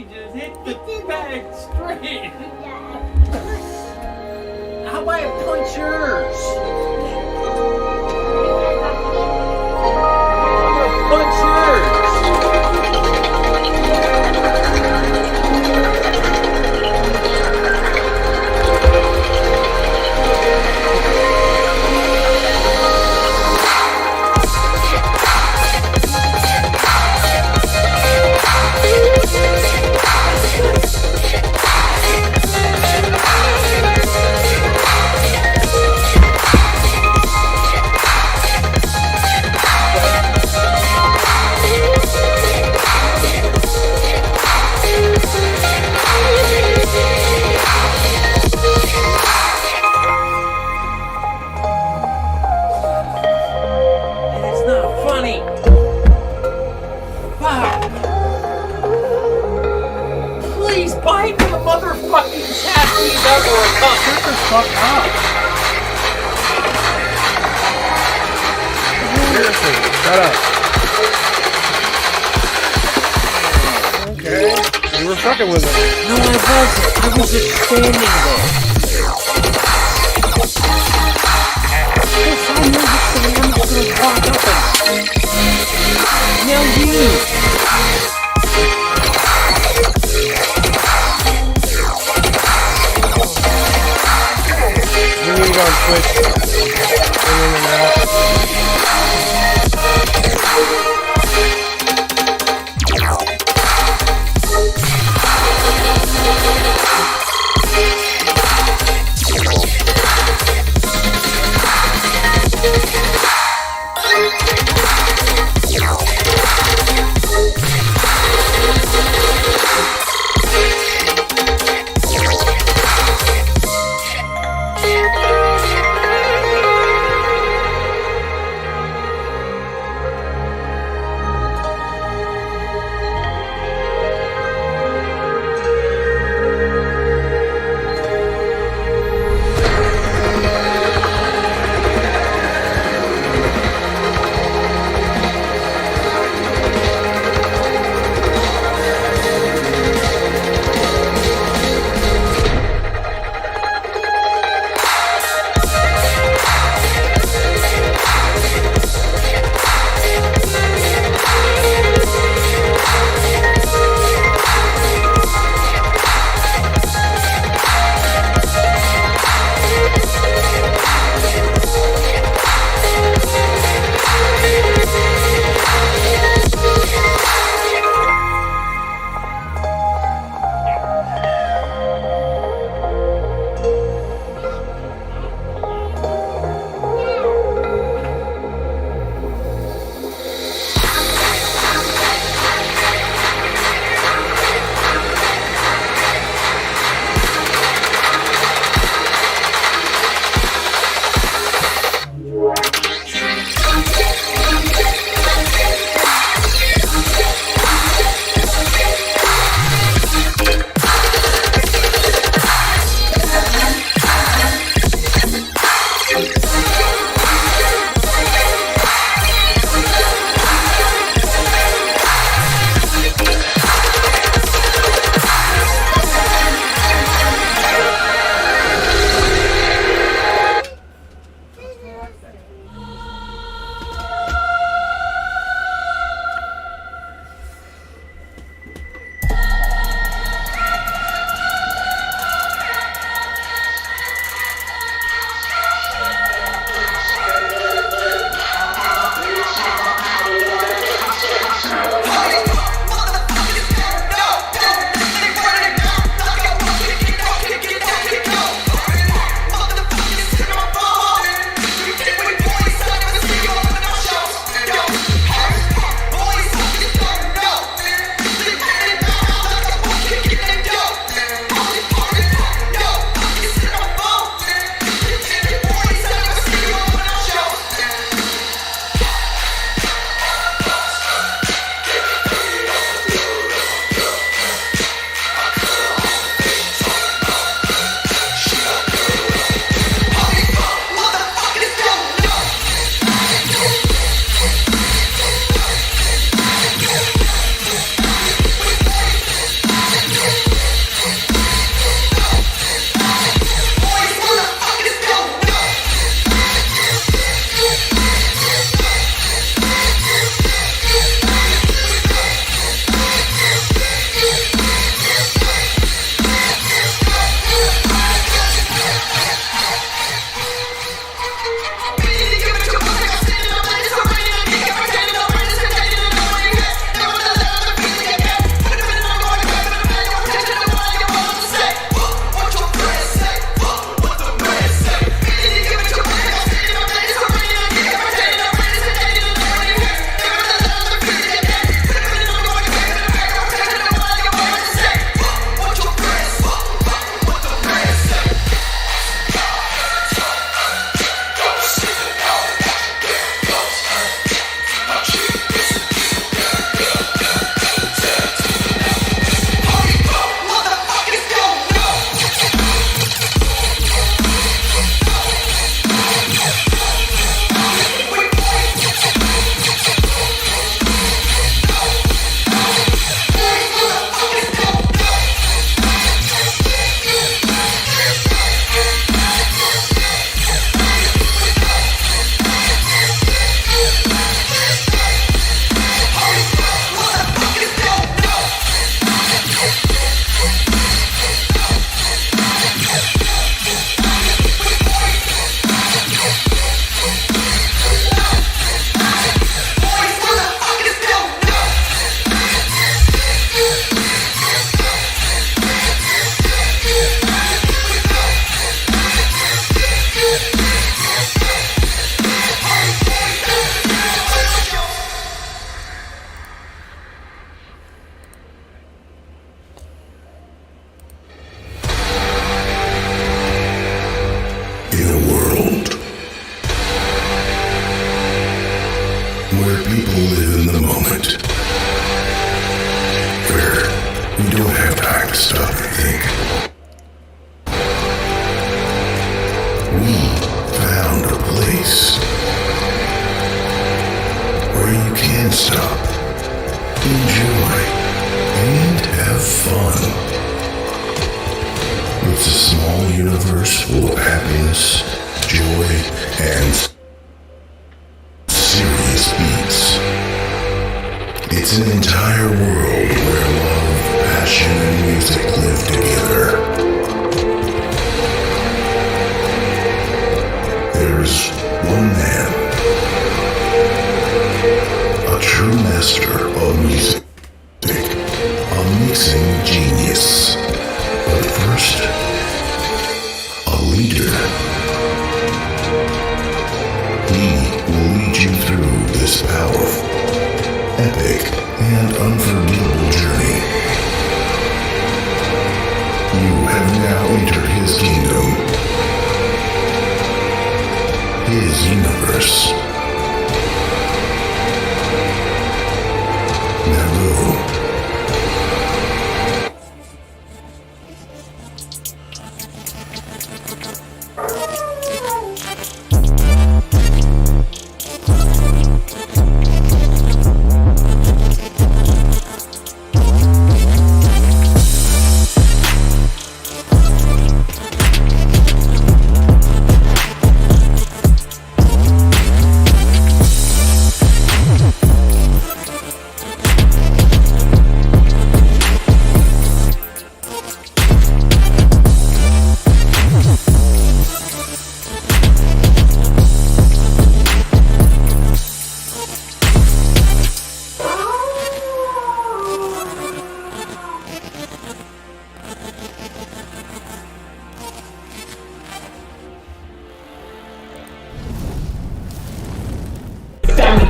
just hit the bag straight. How about I punch yours? Punch yours. With it. No, I wasn't. I was just standing there. Yes, I know this thing. I'm just going to walk up and nail you. You need to switch in and out. people live in the moment, where we don't have time to stop and think. We found a place where you can stop, enjoy, and have fun. It's a small universe full of happiness, joy, and serious beats. It's an entire world where love, passion, and music live together. There's one man, a true master of music, a mixing genius. But first, a leader. He will lead you through this powerful, epic, and unforgettable journey. You have now entered his kingdom, his universe. Now go.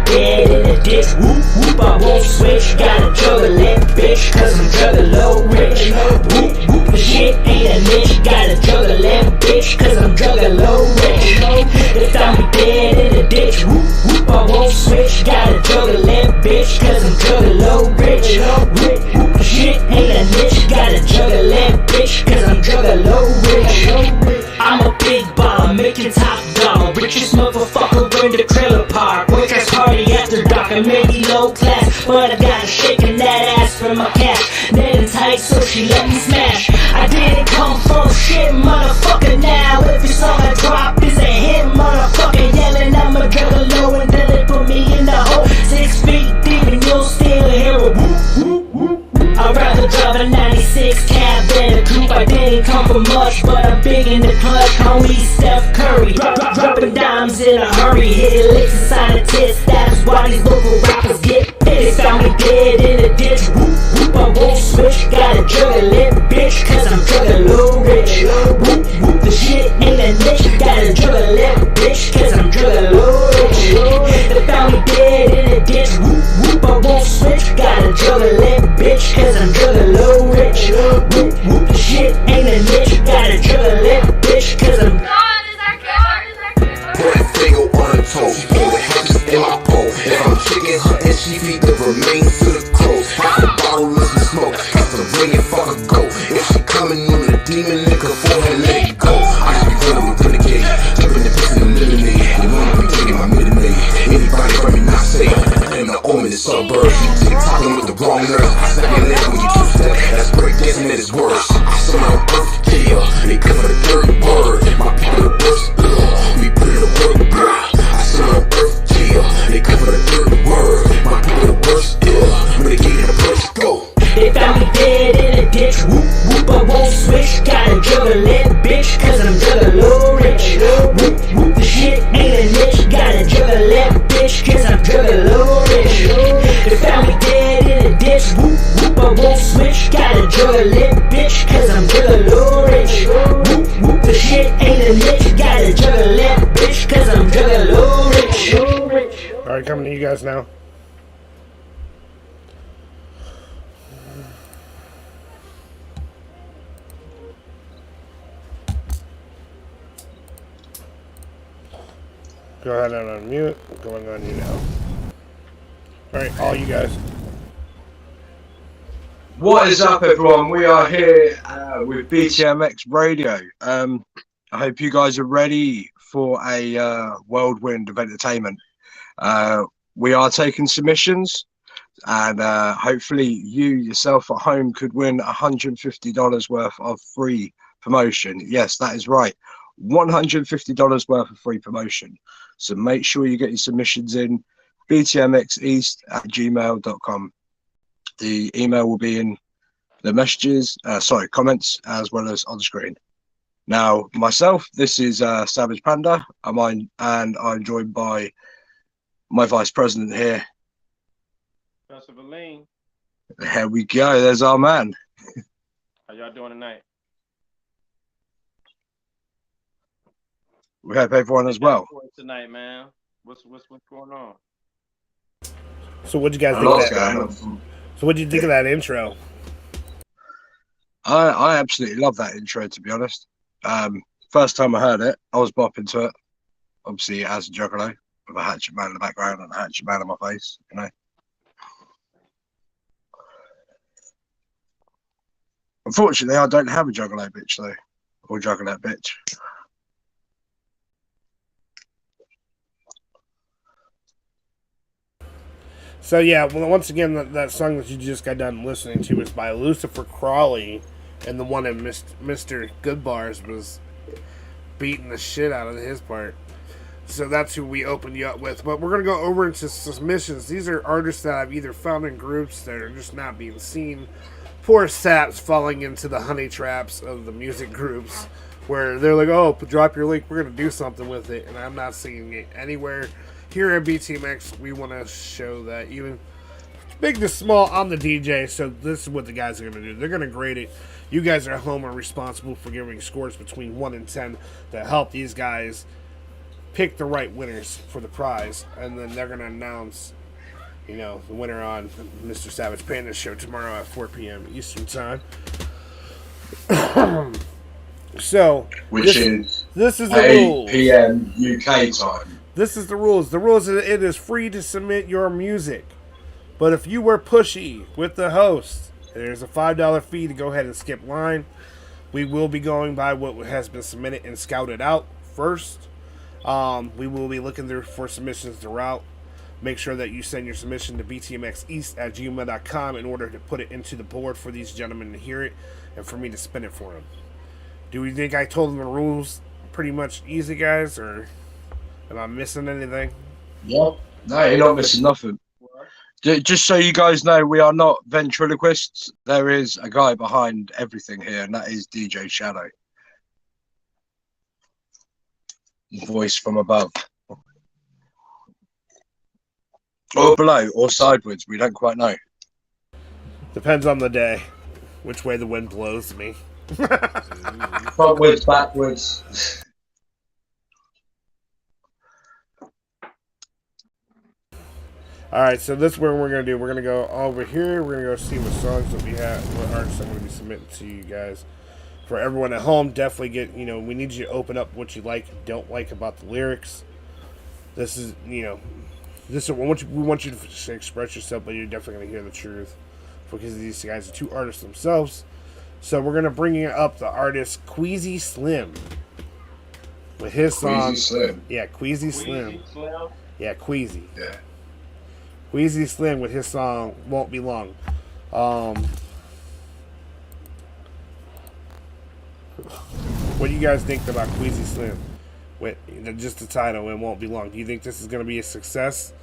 Dead in the ditch, whoop whoop, I won't switch. Gotta juggle it, bitch, cause I'm juggalo rich. Whoop whoop, the shit ain't a niche. Gotta juggle it, bitch, cause I'm juggalo rich. They found me dead in the ditch, whoop whoop, I won't switch. Gotta juggle it, bitch, cause I'm juggalo rich. Whoop whoop, the shit ain't a niche. Gotta juggle it, bitch, cause I'm juggalo rich. I'm a big baller, making top dollar. Richest motherfucker in the trailer park. Workers party after dark, I may be low class, but I got her shaking that ass for my cash. Netting tight, so she let me smash. I didn't come from shit, motherfucker. Now every song I drop is a hit, motherfucker. Yelling I'm a juggalo, and then they put me in the hole. 6 feet deep, and you'll still hear a whoop whoop whoop. I'd rather drive a 96 cab than a coupe. I didn't come from much, but I'm big in the clutch. Homie Steph Curry, dropping dimes in a hurry. Hitting licks inside the tits, that's why these local rappers get pissed. Found me dead in a ditch, whoop whoop, I won't switch. Gotta juggle it, bitch, cause I'm juggalo rich. Whoop whoop, the shit ain't a niche. Gotta juggle it, bitch, cause I'm juggalo rich. They found me dead in a ditch, whoop whoop, I won't switch. Gotta juggle it, bitch, cause I'm juggalo rich. Whoop whoop, the shit ain't a niche. Gotta juggle it, bitch, cause I'm put a finger on her toe, she pull the hatches in my pole. If I'm chicken hunting, she feed the remains to the crows. Half the bottle is the smoke, got to bring it, fuck her go. If she coming on the demon, nigga, for her, let it go. I just be running with renegade, keeping the piss in the lemonade. They wanna be taking my middle name. Anybody from me not safe, in the omen, the suburbs. You talking with the wrong nerves. I snap your leg when you two-step, that's breakdancing at its worst. I saw my earth, yeah, they cover the dirty word. My people the worst, we put in the work, I saw my earth, yeah, they cover the dirty word. My people the worst, when they get in the first, go. They found me dead in a ditch, whoop whoop, I won't switch. Gotta juggle it, bitch, cause I'm juggalo rich. Whoop whoop, the shit ain't a niche. Gotta juggle it, bitch, cause I'm juggalo rich. They found me dead in a ditch, whoop whoop, I won't switch. Gotta juggle it, bitch, cause I'm juggalo rich. Whoop whoop, the shit ain't a niche. Gotta juggle it, bitch, cause I'm juggalo rich. Alright, coming to you guys now. Go ahead and unmute. Going on you now. All right, all you guys. What is up, everyone? We are here with BTMX Radio. I hope you guys are ready for a whirlwind of entertainment. We are taking submissions, and hopefully you yourself at home could win $150 worth of free promotion. Yes, that is right. $150 worth of free promotion. So make sure you get your submissions in btmxeast@gmail.com. The email will be in the messages, comments, as well as on screen. Now, myself, this is Savage Panda. And I'm joined by my vice president here. Professor Valine. There we go. There's our man. How y'all doing tonight? We hope everyone as well. Tonight, man. What's going on? So what'd you guys think of that? So what'd you think of that intro? I absolutely love that intro, to be honest. First time I heard it, I was bopping to it. Obviously, it has a juggalo with a hatchet man in the background and a hatchet man in my face, you know. Unfortunately, I don't have a juggalo bitch, though. Or juggalo bitch. So yeah, well, once again, that song that you just got done listening to is by Lucifer Crawley, and the one that Mr. Goodbars was beating the shit out of his part. So that's who we opened you up with. But we're going to go over into submissions. These are artists that I've either found in groups that are just not being seen. Poor saps falling into the honey traps of the music groups, where they're like, oh, drop your link, we're going to do something with it, and I'm not seeing it anywhere. Here at BTMX, we want to show that even big to small, I'm the DJ, so this is what the guys are going to do. They're going to grade it. You guys at home are responsible for giving scores between 1 and 10 to help these guys pick the right winners for the prize, and then they're going to announce, you know, the winner on Mr. Savage Panda Show tomorrow at 4 p.m. Eastern Time. So, this is the 8 p.m. UK time. This is the rules. The rules is it is free to submit your music. But if you were pushy with the host, there's a $5 fee to go ahead and skip line. We will be going by what has been submitted and scouted out first. We will be looking there for submissions throughout. Make sure that you send your submission to btmxeast@gmail.com in order to put it into the board for these gentlemen to hear it and for me to spin it for them. Do we think I told them the rules pretty much easy, guys, or am I missing anything? Yep. No, you're not missing nothing. Just so you guys know, we are not ventriloquists. There is a guy behind everything here, and that is DJ Shadow. Voice from above. Or below, or sideways. We don't quite know. Depends on the day, which way the wind blows me. Frontwards, backwards. Alright, so this is what we're going to do. We're going to go over here. We're going to go see what songs that we have, what artists I'm going to be submitting to you guys. For everyone at home, definitely get, you know, we need you to open up what you like and don't like about the lyrics. This is, you know, we want you to express yourself, but you're definitely going to hear the truth. Because these guys are two artists themselves. So we're going to bring up the artist Queasy Slim. With his song. Queasy Slim. Yeah, Queasy Slim. Yeah, Queasy. Yeah. Queasy Slim with his song Won't Be Long. What do you guys think about Queasy Slim? With just the title, It Won't Be Long. Do you think this is going to be a success?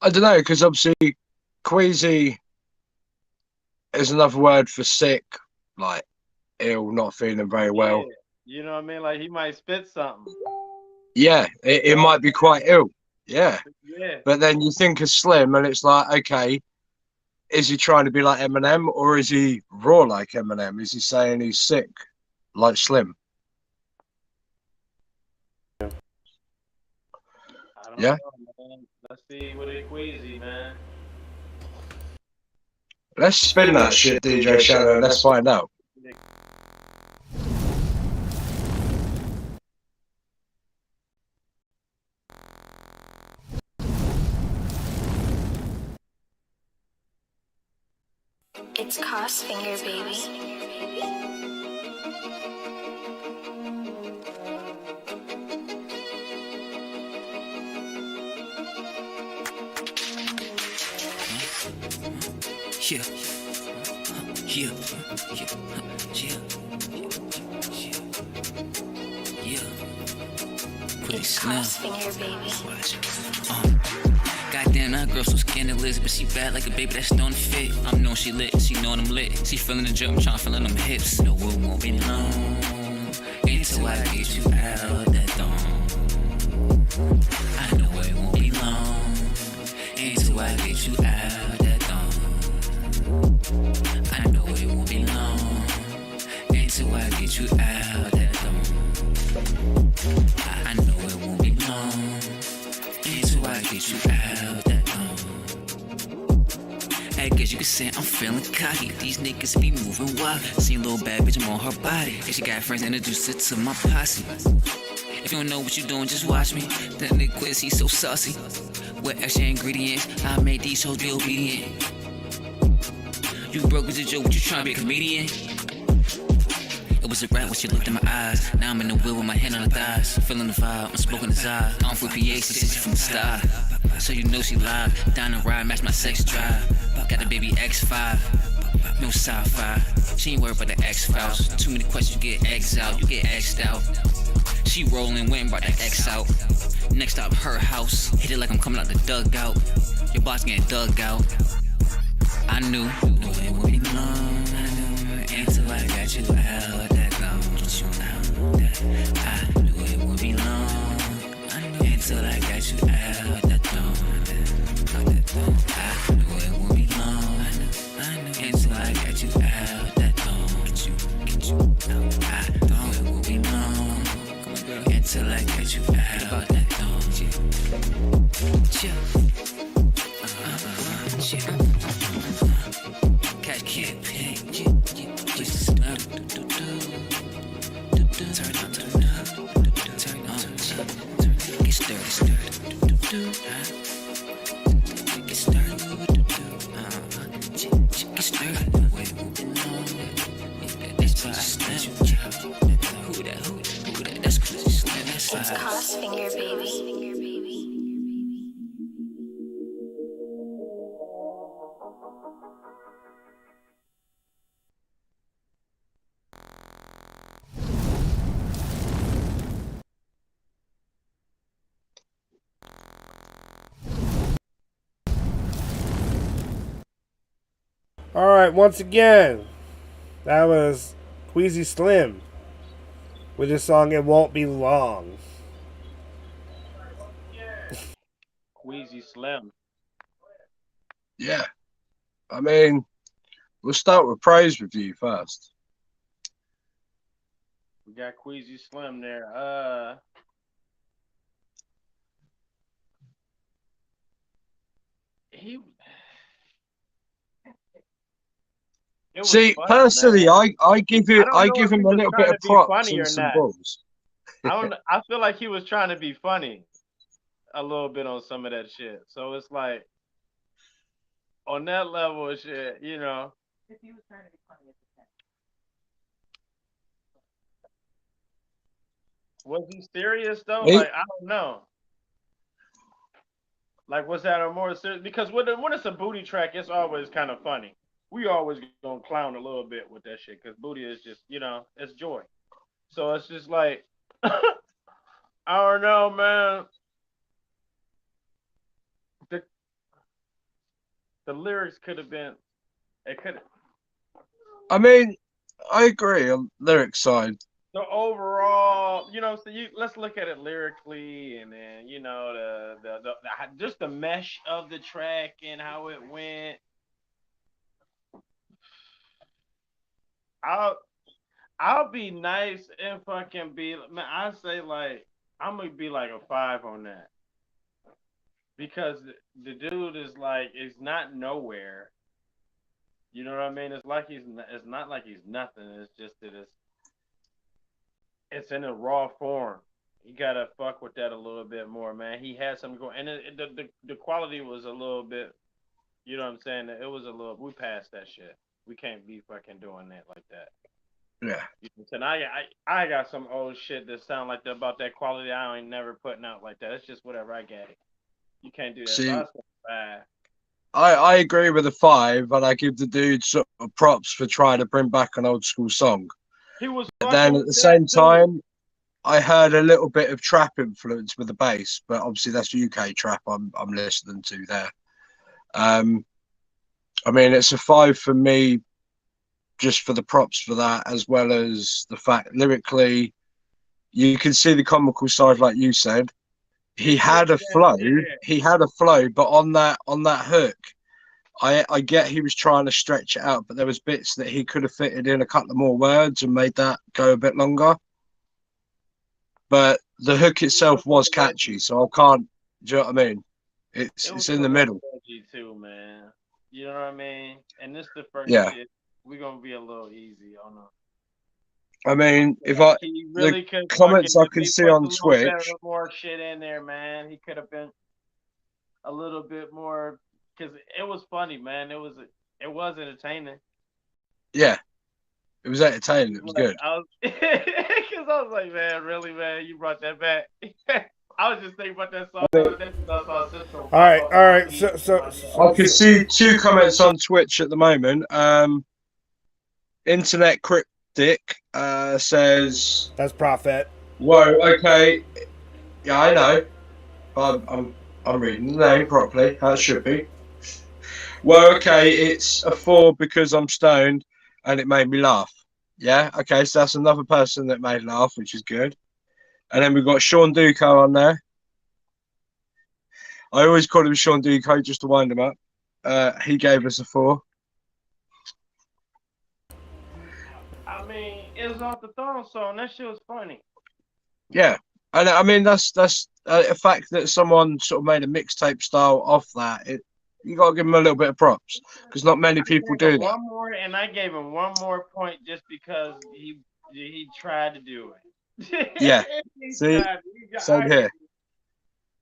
I don't know, because obviously Queasy is another word for sick, like ill, not feeling very well. Yeah. You know what I mean? Like he might spit something. Yeah, it might be quite ill. Yeah. Yeah. But then you think of Slim and it's like, okay, is he trying to be like Eminem or is he raw like Eminem? Is he saying he's sick like Slim? I don't Yeah. know, man. Let's see what it Queasy, man. Let's spin that shit, DJ Shadow, and let's find out. It's Crossfinger, baby. Yeah, yeah, yeah. It's Crossfinger, baby. Goddamn, that girl so scandalous, but she bad like a baby that's don't fit. I'm knowing she lit, she knowing I'm lit. She feeling the jump, trying feeling them hips. No, it won't be long until I get you out that thong. I know it won't be long until I get you out that thong. I know it won't be long until I get you out that thong. I know it won't be long until I get you out that thong. I guess you could say I'm feeling cocky. These niggas be moving wild. See a little bad bitch, I'm on her body. If she got friends, introduce it to my posse. If you don't know what you're doing, just watch me. That nigga quiz, he's so saucy. With extra ingredients, I made these hoes be obedient. You broke as a joke, what you trying to be a comedian? It was a rap when she looked in my eyes. Now I'm in the wheel with my hand on her thighs. Feeling the vibe, I'm smoking the side. I'm for PA, she said she from the style. So you know she live. Down the ride, match my sex drive. Got the baby X5. No sci-fi. She ain't worried about the X-Files. Too many questions, you get X out. You get X'd out. She rolling, went and brought that X out. Next stop, her house. Hit it like I'm coming out the dugout. Your boss getting dug out. I knew it would be long. I knew until I got you out that long. I knew it would be long. I knew until I got you out that long. I knew it would be long. I knew until I got you out that long. Get you out. I knew it would be long. Until I got you out that long. Chill. Catch kid, just turn on, get started, get started, who that, that's crazy slam, that's It's Crossfinger, baby. All right, once again, that was Queasy Slim with his song "It Won't Be Long." Queasy Slim. Yeah. I mean, we'll start with praise review first. We got Queasy Slim there. He. See, funny, personally, man. I give it, I I don't know give if he him a was little trying bit to of be props funny and or some not. balls. I feel like he was trying to be funny a little bit on some of that shit. So it's like on that level of shit, you know. If he was trying to be funny at the time. Was he serious though? He- Like I don't know. Like was that a more serious? Because when it's a booty track, it's always kind of funny. We always gonna clown a little bit with that shit because booty is just it's joy. So it's just like I don't know, man. The lyrics could have been. It could. I mean, I agree on lyric side. The overall, so let's look at it lyrically, and then the just the mesh of the track and how it went. I'll be nice and fucking be man. I say like I'm gonna be like a 5 on that because the dude is like it's not nowhere. You know what I mean? It's like it's not like he's nothing. It's just that it's in a raw form. You gotta fuck with that a little bit more, man. He had some going, and the quality was a little bit. You know what I'm saying? It was a little. We passed that shit. We can't be fucking doing that like that. Yeah. And I got some old shit that sound like that about that quality. I ain't never putting out like that. It's just whatever I get. You can't do that. See, So that's bad. I agree with the 5, and I give the dude sort of props for trying to bring back an old school song. He was. But then at the same time, I heard a little bit of trap influence with the bass, but obviously that's UK trap I'm listening to there. I mean, it's a 5 for me, just for the props for that, as well as the fact lyrically, you can see the comical side, like you said. He had a flow. He had a flow, but on that hook, I get he was trying to stretch it out, but there was bits that he could have fitted in a couple of more words and made that go a bit longer. But the hook itself was catchy, so I can't. Do you know what I mean? It's in the middle. Too, man. You know what I mean? And this the first shit. We're gonna be a little easy on them. I mean, if really the comments I can see on Twitch, more shit in there, man. He could have been a little bit more, because it was funny, man. It was entertaining. Yeah, it was entertaining. It was good. Because I was like, man, really, man, you brought that back. I was just thinking about that song. All right. So I can see 2 comments on Twitch at the moment. Internet Cryptic says that's Prophet. Whoa, okay. Yeah, I know. I'm reading the name properly. How it should be. Well, okay, it's a 4 because I'm stoned and it made me laugh. Yeah, okay, so that's another person that made laugh, which is good. And then we've got Sean Duco on there. I always call him Sean Duco just to wind him up. He gave us a 4. I mean, it was off the Thorn song. That shit was funny. Yeah, and I mean that's a fact that someone sort of made a mixtape style off that. You got to give him a little bit of props because not many people do that. One more, and I gave him one more point just because he tried to do it. Yeah, see, same here.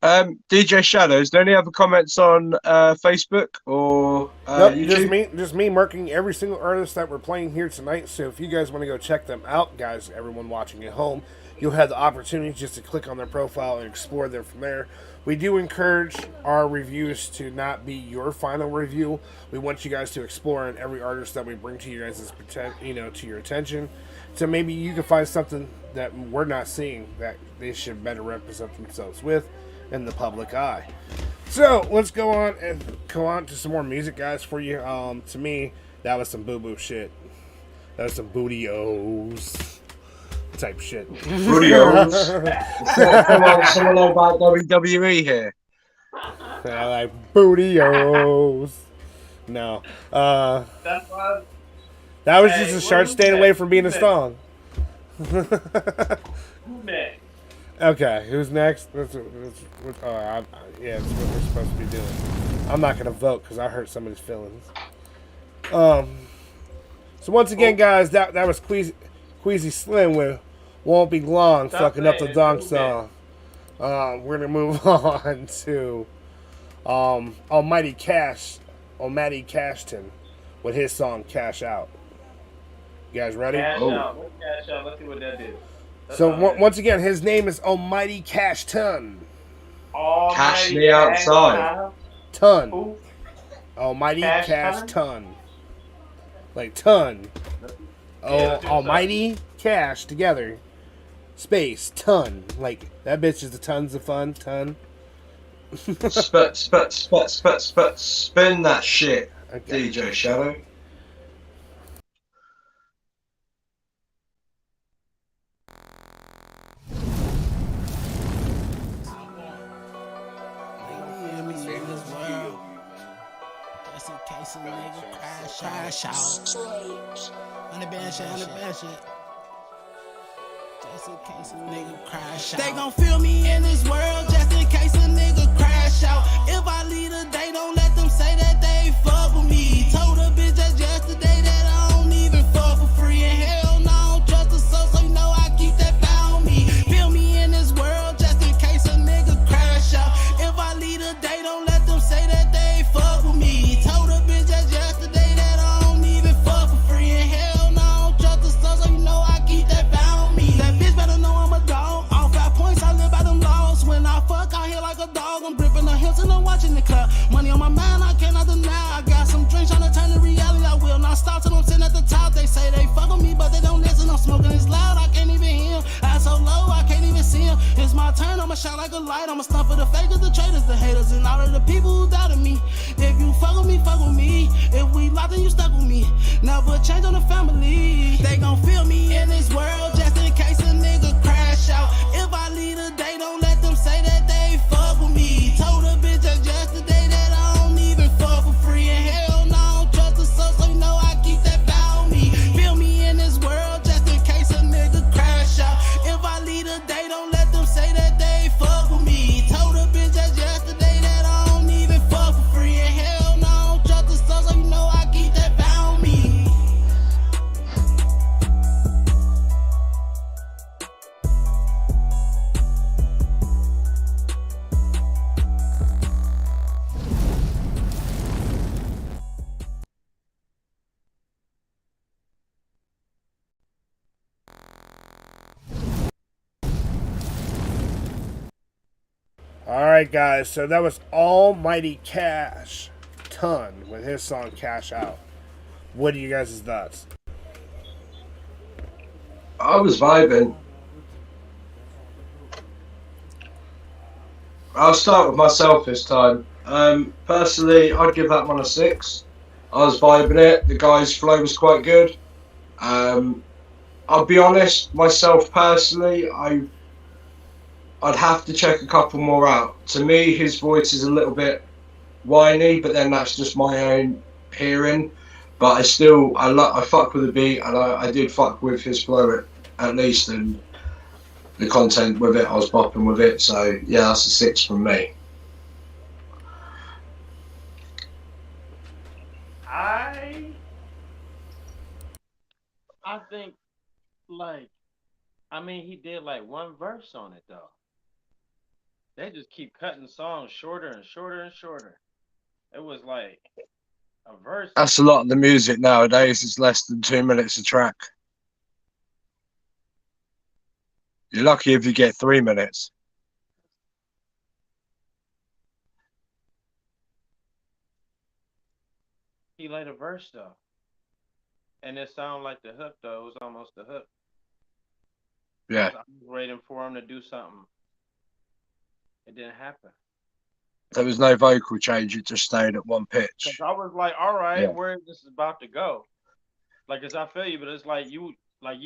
DJ Shadows, do any other comments on Facebook or nope, YouTube? Just me marking every single artist that we're playing here tonight. So if you guys want to go check them out, guys, everyone watching at home, you'll have the opportunity just to click on their profile and explore them from there. We do encourage our reviews to not be your final review. We want you guys to explore on every artist that we bring to you guys' to your attention. So maybe you can find something that we're not seeing that they should better represent themselves with in the public eye. So let's go on to some more music, guys, for you. To me, that was some boo-boo shit. That was some booty-os type shit. Booty-os. Someone about WWE here. I like booty-os. No. That's why. That was just a short staying away from being a song. Who next? Okay, who's next? That's what we're supposed to be doing. I'm not gonna vote because I hurt somebody's feelings. So once again, guys, that was Queasy Slim with "Won't Be Long," fucking up the dong song. We're gonna move on to Almighty Cashton with his song "Cash Out." You guys ready? Cash out. Cash out. Let's see what that is. Once again, his name is Almighty Cashton. Cash me outside. Ton. Who? Almighty Cash Ton. Like ton. Almighty Cash together. Space. Ton. Like that bitch is the tons of fun. Ton. Spin that shit, okay. DJ Shadow. Crash out. On the bad shit. Just in case a nigga crash out. They gon' feel me in this world just in case a nigga crash out. If I leave today, don't let them say that they fuck with me. Told a bitch just yesterday that I don't even fuck for free. And hell no, I don't trust a soul, so you know I keep that bow on me. Feel me in this world just in case a nigga crash out. If I leave today, don't let them say that they fuck with me. Told a bitch just yesterday that I don't even fuck on my mind, I cannot deny. I got some drinks trying to turn to reality. I will not stop till I'm sitting at the top. They say they fuck with me, but they don't listen. I'm smoking, it's loud, I can't even hear him. I so low, I can't even see him. It's my turn, I'ma shine like a light. I'ma stop for the fakers, the traitors, the haters, and all of the people who doubted me. If you fuck with me, fuck with me. If we locked, then you stuck with me. Never change on the family. They gon' feel me in this world just in case a nigga crash out. If I leave today, don't let them say that they fuck with me. Told a bitch just yesterday that I don't even fuck for free. And hell no, I don't trust the soul, so you know I keep that bout me. Feel me in this world just in case a nigga crash out. If I leave today, don't let them say that they fuck with me. Told a bitch just yesterday that I don't even fuck for free. And hell no, I don't trust the soul, so you know I keep that bout me. Alright, guys, so that was Almighty Cash Ton with his song Cash Out. What are you guys' thoughts? I was vibing. I'll start with myself this time. Personally, I'd give that one a 6. I was vibing it. The guy's flow was quite good. I'll be honest, myself personally, I'd have to check a couple more out. To me, his voice is a little bit whiny, but then that's just my own hearing. But I fuck with the beat, and I did fuck with his flow at least, and the content with it, I was bopping with it. So yeah, that's a 6 from me. I think, like, I mean, he did like one verse on it though. They just keep cutting songs shorter and shorter and shorter. It was like a verse. That's a lot of the music nowadays. It's less than 2 minutes a track. You're lucky if you get 3 minutes. He laid a verse though. And it sounded like the hook though. It was almost the hook. Yeah. I was waiting for him to do something. It didn't happen. There was no vocal change. It just stayed at one pitch. Cause I was like, all right, Yeah. where is this about to go? Like, cause I feel you, but it's like you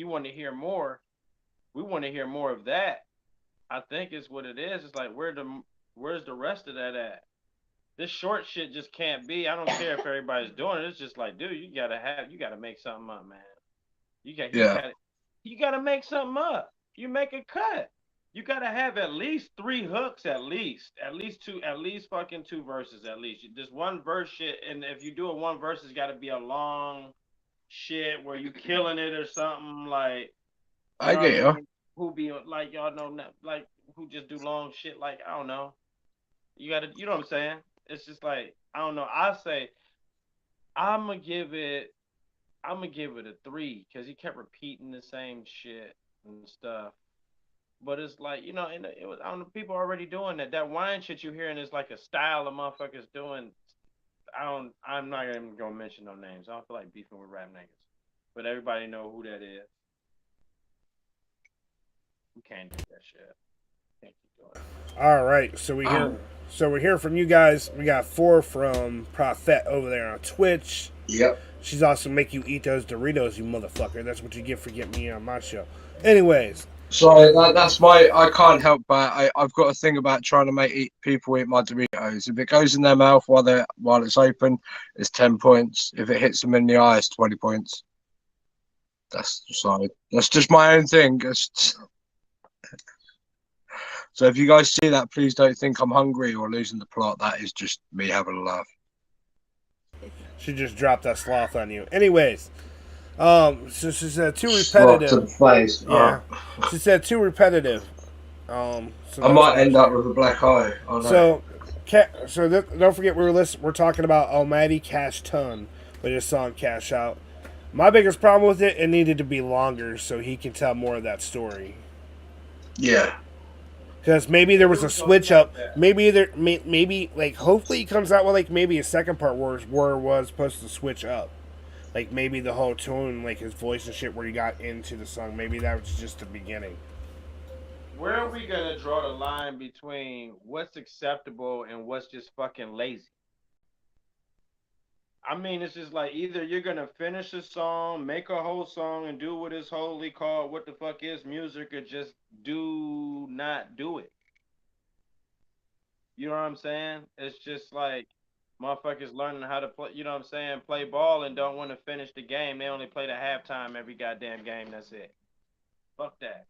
want to hear more. We want to hear more of that. I think is what it is. It's like, where's the rest of that at? This short shit just can't be. I don't care if everybody's doing it. It's just like, dude, you gotta make something up, man. You gotta make something up. You make a cut. You gotta have at least 3 hooks, at least fucking 2 verses, at least. Just one verse shit, and if you do a one verse, it's gotta be a long shit where you killing it or something like. I get you. Who be like, y'all know, like, who just do long shit, like, I don't know. You know what I'm saying? It's just like, I don't know. I say I'm gonna give it a 3 because he kept repeating the same shit and stuff. But it's like, you know, and it was, I don't know, people already doing that. That wine shit you hearing is like a style of motherfuckers doing. I'm not even gonna mention no names. I don't feel like beefing with rap niggas, but everybody know who that is. We can't do that shit. Can't keep doing it. All right, so we're here from you guys. We got 4 from Prophet over there on Twitch. Yep. She's also make you eat those Doritos, you motherfucker. That's what you get for getting me on my show. Anyways. Sorry, that's I can't help but I've got a thing about trying to make people eat my Doritos. If it goes in their mouth while it's open, it's 10 points. If it hits them in the eye, it's 20 points. That's just my own thing. So if you guys see that, please don't think I'm hungry or losing the plot. That is just me having a laugh. She just dropped that sloth on you. Anyways, so she said too repetitive. To the face. Yeah, she said too repetitive. So I might end up with a black eye. Oh, no. Don't forget we're talking about Almighty Cash Ton with his song Cash Out. My biggest problem with it needed to be longer so he can tell more of that story. Yeah. Because maybe there was a switch up. Maybe like hopefully he comes out with like maybe a second part where it was supposed to switch up. Like maybe the whole tone, like his voice and shit, where he got into the song. Maybe that was just the beginning. Where are we gonna draw the line between what's acceptable and what's just fucking lazy? I mean, it's just like either you're gonna finish a song, make a whole song, and do what is wholly called what the fuck is music, or just do not do it. You know what I'm saying? It's just like motherfuckers learning how to play. You know what I'm saying? Play ball and don't want to finish the game. They only play the halftime every goddamn game. That's it. Fuck that.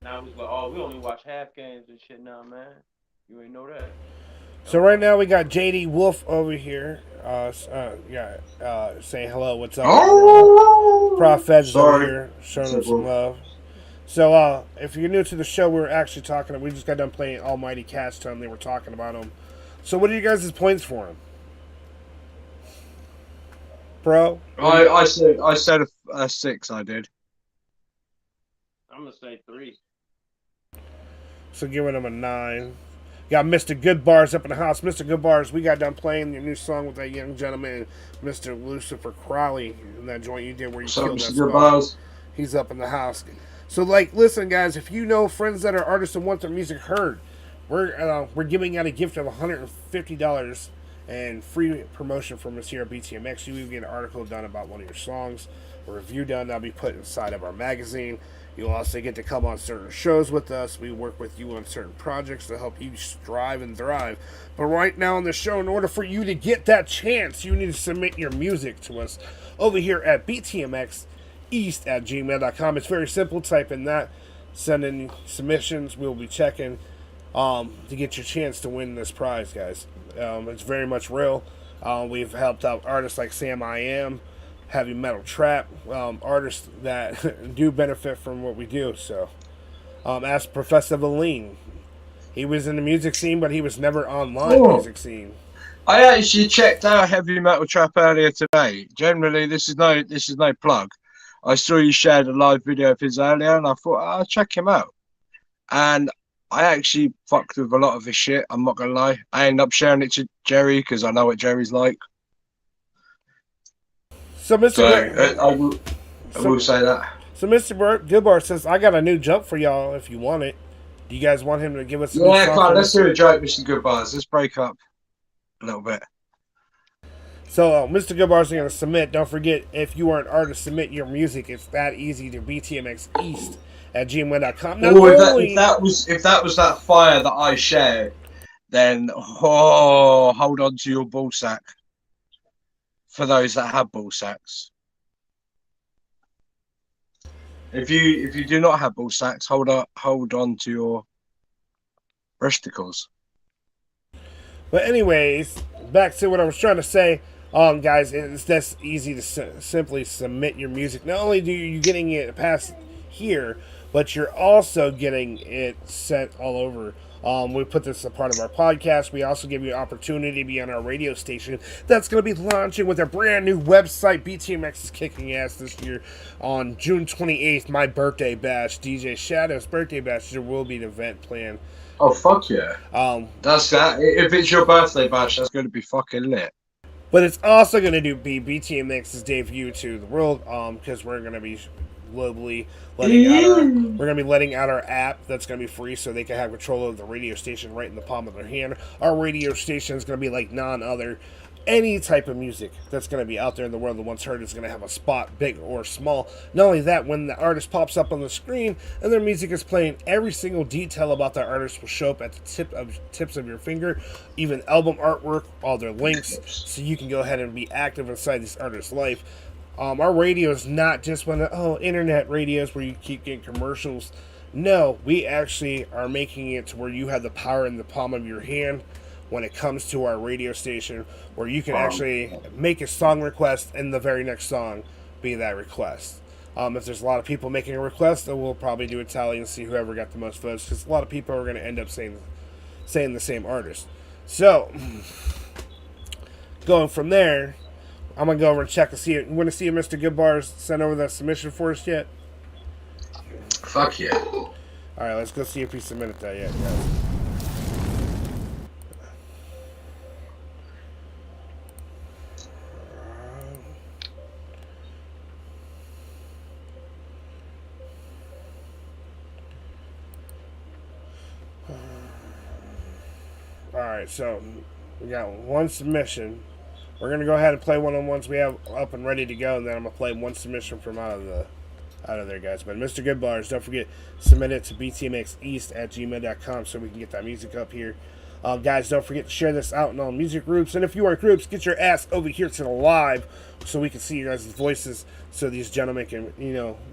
Now we like, oh, we only watch half games and shit now, man. You ain't know that. So right now we got JD Wolf over here. Saying hello. What's up? Oh! Prof Feds over Sorry. here showing him some love. So if you're new to the show, we're actually talking. We just got done playing Almighty Cash Tone. They were talking about him. So what are you guys' points for him, bro? I said a 6. I did. I'm gonna say 3. So giving him a 9. Got Mr. Good Bars up in the house. Mr. Good Bars, we got done playing your new song with that young gentleman, Mr. Lucifer Crowley, and that joint you did where you killed that spot. He's up in the house. So, like, listen, guys, if you know friends that are artists and want their music heard, we're giving out a gift of $150 and free promotion from us here at BTMX. You will get an article done about one of your songs, a review done that'll be put inside of our magazine. You'll also get to come on certain shows with us. We work with you on certain projects to help you strive and thrive. But right now on the show, in order for you to get that chance, you need to submit your music to us over here at BTMXeast@gmail.com. It's very simple. Type in that. Send in submissions. We'll be checking to get your chance to win this prize, guys. It's very much real. We've helped out artists like Sam I Am, Heavy Metal Trap, artists that do benefit from what we do. So, ask Professor Valine. He was in the music scene, but he was never online music scene. I actually checked out Heavy Metal Trap earlier today. Generally, this is no plug. I saw you shared a live video of his earlier, and I thought I'll check him out. And I actually fucked with a lot of his shit. I'm not gonna lie. I ended up sharing it to Jerry because I know what Jerry's like. So, Mr. I will say that. So, Mr. Goodbar says, I got a new jump for y'all if you want it. Do you guys want him to give us a new song? Come on, let's do a joke, Mr. Goodbars. Let's break up a little bit. So, Mr. Goodbars is going to submit. Don't forget, if you are an artist, submit your music. It's that easy to BTMXeast@gmail.com. If that was that fire that I shared, then hold on to your ball sack. For those that have ball sacks. If you do not have ball sacks, hold on to your breasticles. But anyways, back to what I was trying to say. Guys, it's this easy to simply submit your music. Not only do you getting it past here, but you're also getting it sent all over. We put this as a part of our podcast. We also give you an opportunity to be on our radio station that's going to be launching with a brand new website. BTMX is kicking ass this year on June 28th, my birthday bash, DJ Shadow's birthday bash. There will be an event planned. Oh, fuck yeah. That's that. If it's your birthday bash, that's going to be fucking lit. But it's also going to be BTMX's debut to the world because we're going to be globally letting out our app that's going to be free so they can have control of the radio station right in the palm of their hand. Our radio station is going to be like none other. Any type of music that's going to be out there in the world that once heard is going to have a spot, big or small. Not only that, when the artist pops up on the screen and their music is playing, every single detail about that artist will show up at the tips of your finger, even album artwork, all their links, so you can go ahead and be active inside this artist's life. Our radio is not just one of internet radios where you keep getting commercials. No, we actually are making it to where you have the power in the palm of your hand when it comes to our radio station, where you can actually make a song request and the very next song be that request. If there's a lot of people making a request, then we'll probably do a tally and see whoever got the most votes, because a lot of people are going to end up saying the same artist. So, going from there, I'm going to go over and check to see it. You want to see if Mr. Goodbars sent over that submission for us yet? Fuck yeah. All right, let's go see if he submitted that yet, guys. Alright, so we got one submission. We're gonna go ahead and play one of the ones we have up and ready to go, and then I'm gonna play one submission from out of there, guys. But Mr. Goodbars, don't forget, submit it to btmxeast@gmail.com so we can get that music up here. Guys, don't forget to share this out in all music groups, and if you are groups, get your ass over here to the live so we can see you guys' voices, so these gentlemen can,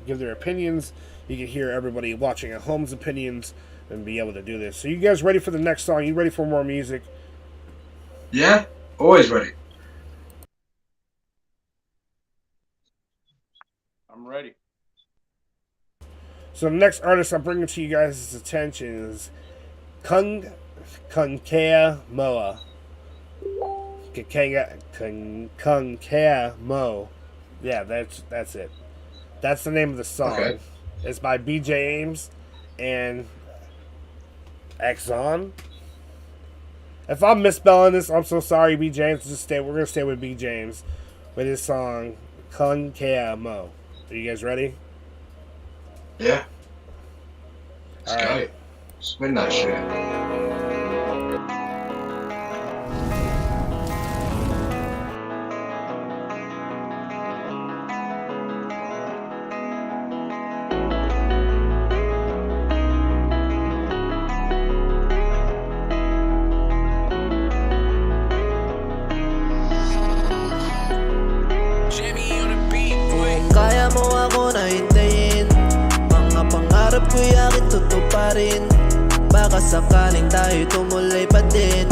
give their opinions. You can hear everybody watching at home's opinions and be able to do this. So you guys ready for the next song? You ready for more music? Yeah, always ready. I'm ready. So the next artist I'm bringing to you guys' attention is Kung Kea Moa. Kung Kea Mo. Yeah, that's it. That's the name of the song. Okay. It's by BJ Ames and Exxon. If I'm misspelling this, I'm so sorry, B. James. We're gonna stay with B. James with his song Kung Kea Mo. Are you guys ready? Yeah. All Let's right. go. Spin that shit. Kaya mo ako na hintayin, mga pangarap ko'y aking tutuparin. Baka sakaling tayo tumuloy pa din,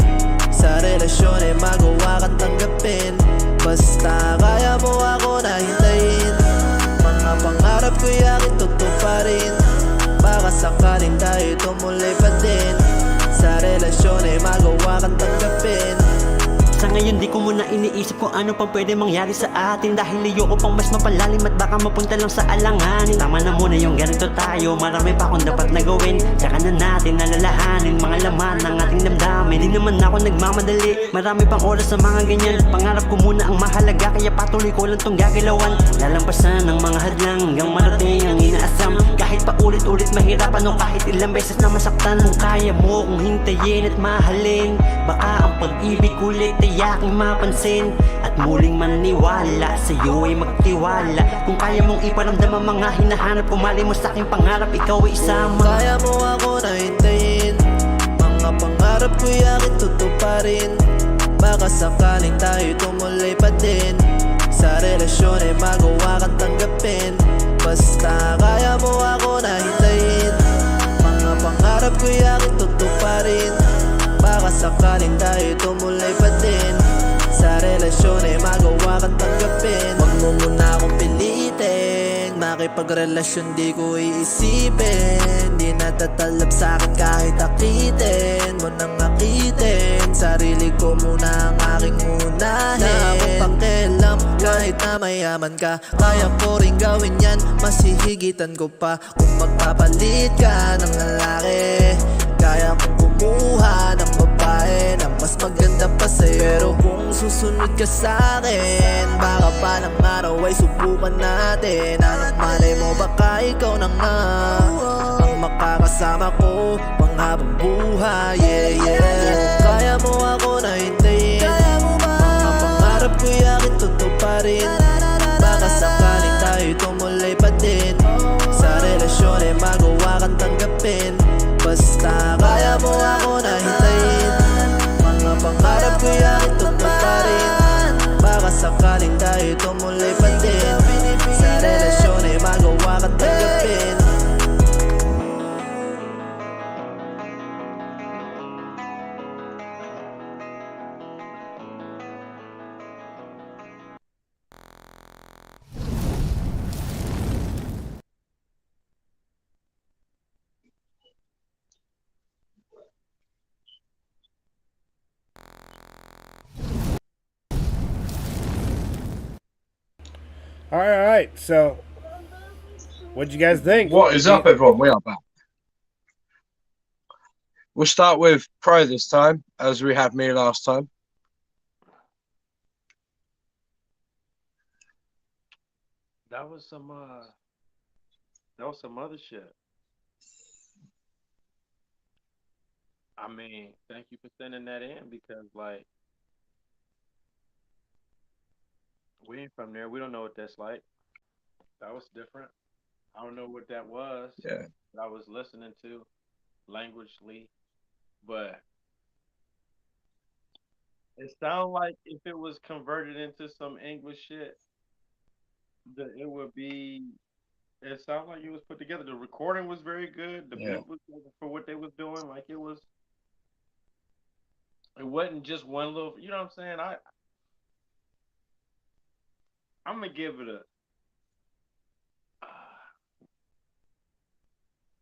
sa relasyon ay magawa kang tanggapin. Basta kaya mo ako na hintayin, mga pangarap ko'y aking tutuparin. Baka sakaling tayo tumuloy pa din, sa relasyon ay magawa kang tanggapin. Sa ngayon di ko muna iniisip kung ano pang pwede mangyari sa atin, dahil ayoko pang mas mapalalim at baka mapunta lang sa alanganin. Tama na muna yung ganito tayo, marami pa akong dapat na gawin. Tsaka na natin nalalahanin mga laman ng ating damdamin. Di naman ako nagmamadali, marami pang oras sa mga ganyan. Pangarap ko muna ang mahalaga, kaya patuloy ko lang tong gagalawan. Lalampasan ng mga hadlang hanggang marating ang inaasam. Kahit pa ulit-ulit mahirapan o kahit ilang beses na masaktan. Kung kaya mo kung hintayin at mahalin, baka ang pag-ibig ulit ay aking mapansin at muling maniniwala sa'yo ay magtiwala. Kung kaya mong iparamdam ang mga hinahanap, kumali mo sa aking pangarap, ikaw ay isama. Kaya mo ako na hintayin, mga pangarap ko'y aking tutuparin. Baka sakaling tayo tumuloy pa din, sa relasyon ay magawa kang tanggapin. Basta kaya mo ako na hintayin, mga pangarap ko'y aking tutuparin. Baka sakaling tayo tumuloy pa din, sa relasyon ay magawa kang tanggapin. Huwag mo muna akong pilitin, makipagrelasyon di ko iisipin. Di natatalab sa'kin kahit akitin mo nang akitin. Sarili ko muna ang aking unahin. Na akong pakialam kahit na mayaman ka, kaya ko rin gawin yan, mas hihigitan ko pa. Kung magpapalit ka ng lalaki, kaya kong kumuha ng babae na mas maganda pa sa'yo. Pero kung susunod ka sa'kin, baka palang araw ay subukan natin. Anong malay mo, baka ikaw na nga ang makakasama ko panghabang buhay. Kaya mo ako na hintayin, mga pangarap ko'y aking tutuparin. Baka sakaling tayo tumuloy pa din, sa relasyon ay magawa kang tanggapin. Basta kaya mo ako na hintayin, mga pangarap ko'y aking tutuparin. Baka sakaling tayo tumuloy pa din, sa relasyon ay magawa kang tanggapin. Alright, so what'd you guys think? What is up, everyone? We are back. We'll start with Pro this time, as we had me last time. That was some other shit. I mean, thank you for sending that in because like we ain't from there. We don't know what that's like. That was different. I don't know what that was. Yeah. That I was listening to languagely, but it sounded like if it was converted into some English shit, that it would be. It sounded like it was put together. The recording was very good. The beat was for what they was doing. Like it was. It wasn't just one little. You know what I'm saying? I'm gonna give it a.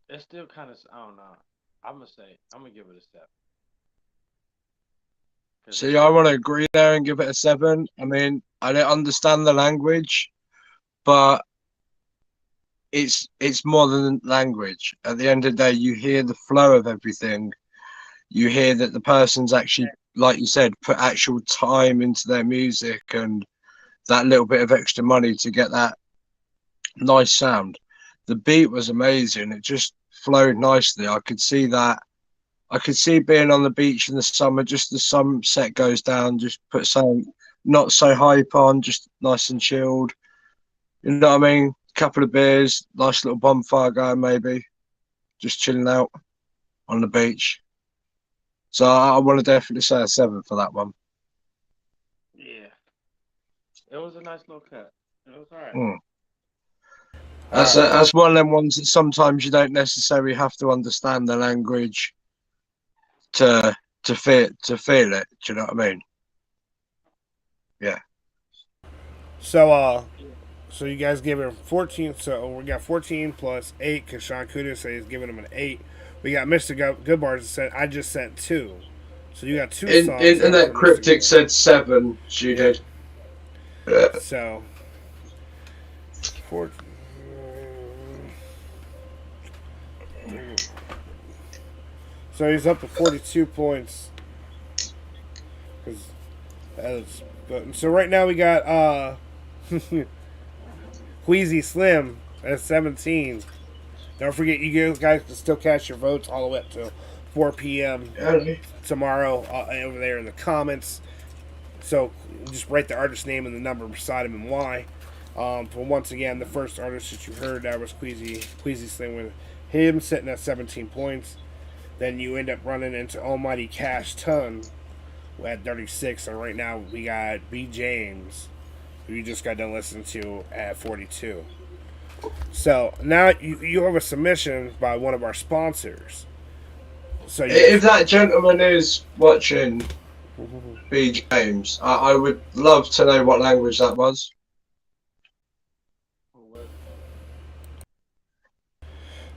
It's still kind of. I don't know. I'm gonna give it a 7. See, I want to agree there and give it a 7. I mean, I don't understand the language, but it's more than language. At the end of the day, you hear the flow of everything. You hear that the person's actually, like you said, put actual time into their music and that little bit of extra money to get that nice sound. The beat was amazing. It just flowed nicely. I could see that. I could see being on the beach in the summer, just the sunset goes down, just put something not so hype on, just nice and chilled. You know what I mean? Couple of beers, nice little bonfire going maybe, just chilling out on the beach. So I want to definitely say a 7 for that one. Yeah. It was a nice little cut. It was all right. That's one of them ones that sometimes you don't necessarily have to understand the language to feel it. Do you know what I mean? Yeah. So you guys gave it 14. So we got 14 plus 8 because Sean Kuda said he's giving him an 8. We got Mr. Goodbars that said I just sent 2. So you got 2 songs. And that Cryptic said 7. She did. So 14. So he's up to 42 points. So right now we got Queasy Slim at 17. Don't forget, you guys can still cast your votes all the way up to 4 p.m. tomorrow over there in the comments. So just write the artist name and the number beside him and why. But once again, the first artist that you heard that was Queasy Slim with him sitting at 17 points. Then you end up running into Almighty Cash Ton at 36. And right now we got B. James, who you just got done listening to, at 42. So now you have a submission by one of our sponsors. So if that gentleman is watching, B. James, I would love to know what language that was.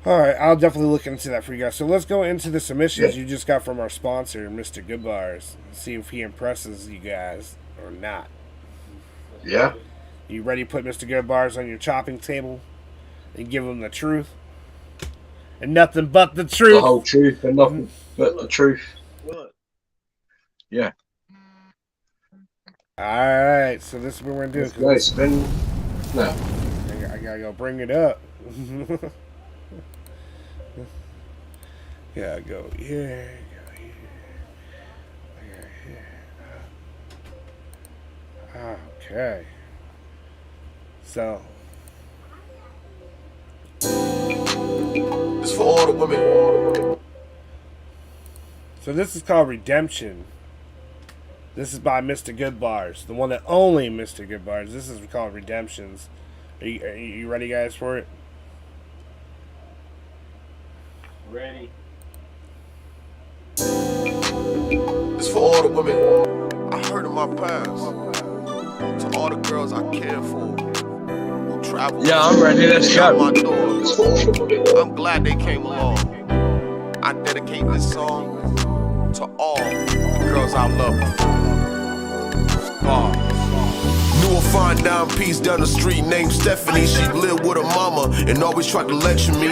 Alright, I'll definitely look into that for you guys. So let's go into the submissions you just got from our sponsor, Mr. Goodbars. See if he impresses you guys or not. Yeah. You ready to put Mr. Goodbars on your chopping table and give him the truth? And nothing but the truth. The whole truth and nothing but the truth. Yeah. Alright, so this is what we're going to do. Nice. No. I gotta go bring it up. Yeah, go here, Okay. So. It's for all the women. So this is called Redemption. This is by Mr. Goodbars, the one that only Mr. Goodbars. This is called Redemptions. Are you ready, guys, for it? Ready. It's for all the women I hurt in my past. To all the girls I care for. Who travel. Yeah, I'm ready. Let's go. My door. I'm glad they came along. I dedicate this song to all the girls I love. Knew a fine fine dime piece down the street named Stephanie. She lived with her mama and always tried to lecture me.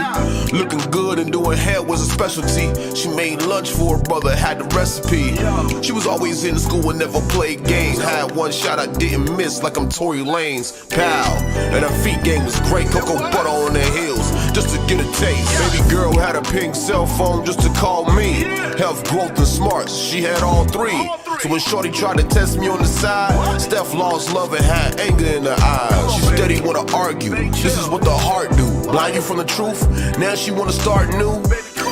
Looking good and doing hair was a specialty. She made lunch for her brother, had the recipe. She was always in school and never played games. Had one shot I didn't miss, like I'm Tory Lanez. Pow, and her feet game was great. Cocoa butter on her heels, just to get a taste. Baby girl had a pink cell phone just to call me. Health, growth, and smarts, she had all three. So when shorty tried to test me on the side, Steph lost love and had anger in her eyes. She steady wanna argue, this is what the heart do. Blind you from the truth, now she wanna start new.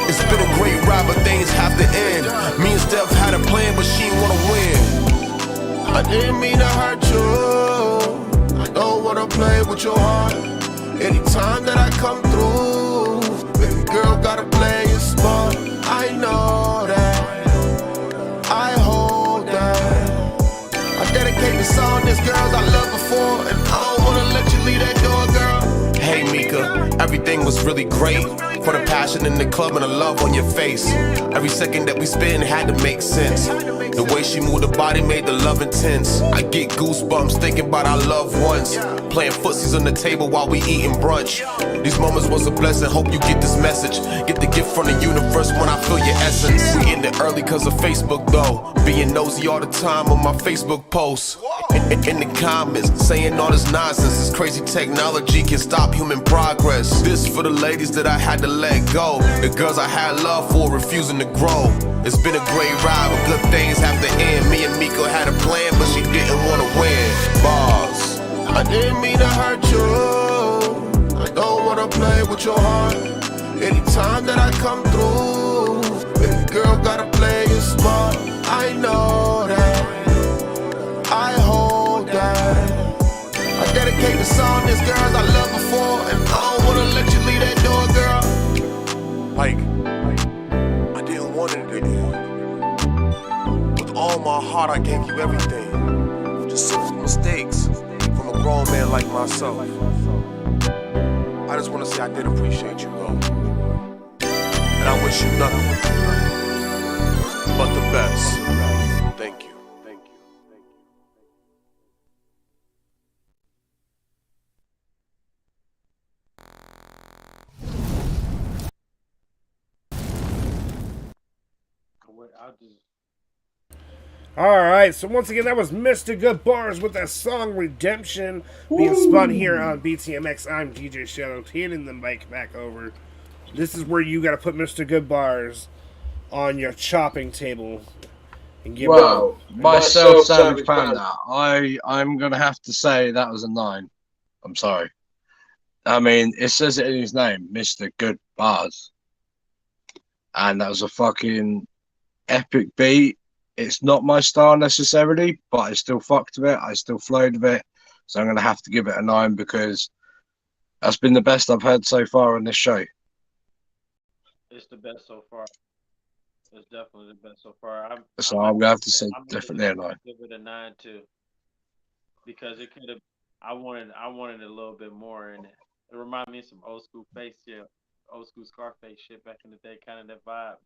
It's been a great ride, but things have to end. Me and Steph had a plan, but she didn't wanna win. I didn't mean to hurt you, I don't wanna play with your heart. Anytime that I come through, baby girl gotta play it smart. I know that, I hold that. I dedicate this song to girls I loved before, and I don't wanna let you leave that door, girl. Hey Mika, everything was really great. For the passion in the club and the love on your face. Every second that we spent had to make sense. The way she moved her body made the love intense. I get goosebumps thinking about our loved ones. Playing footsies on the table while we eating brunch. These moments was a blessing, hope you get this message. Get the gift from the universe when I feel your essence. We end it early cause of Facebook though. Being nosy all the time on my Facebook posts. In the comments, saying all this nonsense. This crazy technology can stop human progress. This for the ladies that I had to let go. The girls I had love for refusing to grow. It's been a great ride, but good things have to end. Me and Miko had a plan, but she didn't want to win. Boss, I didn't mean to hurt you, I don't want to play with your heart. Anytime that I come through, baby girl gotta play it smart. I know that, I hold that. I dedicate the song to girls I loved before, and I don't wanna let you leave that door, girl. Like, I didn't want it to end. With all my heart, I gave you everything. Just simple mistakes from a grown man like myself. I just wanna say I did appreciate you, though. And I wish you nothing but the best. Thank you. Alright, so once again, that was Mr. Good Bars with that song Redemption being spun here on BTMX. I'm DJ Shadow, handing the mic back over. This is where you gotta put Mr. Good Bars on your chopping table. And give myself, Savage Panda, I'm gonna have to say that was a 9. I'm sorry. I mean, it says it in his name, Mr. Good Bars. And that was a fucking epic beat. It's not my style necessarily, but I still fucked with it. I still flowed with it. So I'm going to have to give it a 9 because that's been the best I've heard so far on this show. It's the best so far. It's definitely the best so far. I'm going to have to say definitely a 9. Give it a 9 too. Because it could have, I wanted a little bit more in it. It reminded me of some old school old school Scarface shit back in the day, kind of that vibe.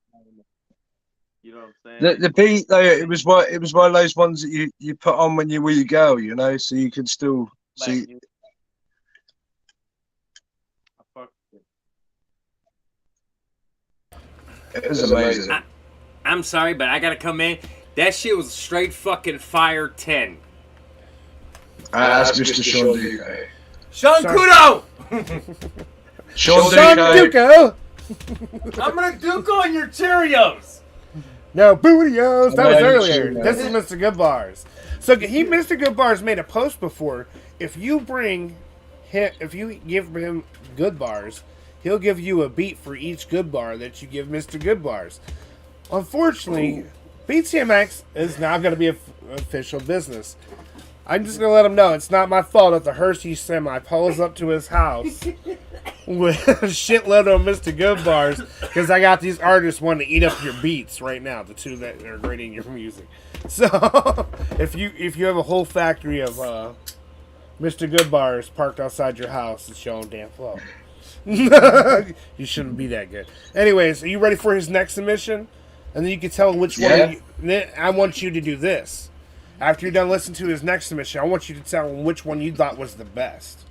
You know what I'm saying? The beat though, it was one of those ones that you put on when you were your girl, you know, so you could still see. It was amazing. I'm sorry, but I gotta come in. That shit was straight fucking fire 10. That's Mr. Sean Duco. Sean Kudo! Sean Duco! I'm gonna Duco on your Cheerios! No, Bootios! That was earlier. This is Mr. Good Bars. So Mr. Good Bars made a post before. If you give him Good Bars, he'll give you a beat for each Good Bar that you give Mr. Good Bars. Unfortunately, BTMX is now going to be official business. I'm just going to let him know it's not my fault if the Hershey semi pulls up to his house with a shitload of Mr. Good Bars because I got these artists wanting to eat up your beats right now, the two that are grading your music. So if you have a whole factory of Mr. Good Bars parked outside your house, it's your own damn fault. You shouldn't be that good. Anyways, are you ready for his next submission? And then you can tell which one. I want you to do this. After you're done listening to his next submission, I want you to tell him which one you thought was the best.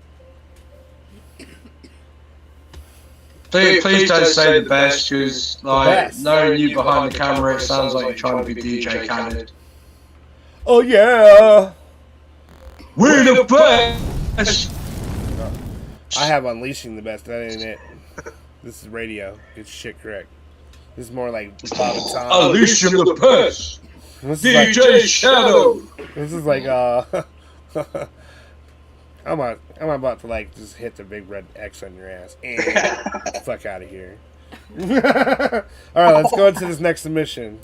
Please don't say the best, because knowing you behind the camera, it sounds like you're trying to be DJ Khaled. Oh yeah, we're the best. I have Unleashing the Best. That ain't it. This is radio. Get shit correct. This is more like Bob and Tom. Unleashing the best. DJ Shadow. This is like I'm about to like just hit the big red X on your ass and fuck out of here. All right, let's go into this next submission.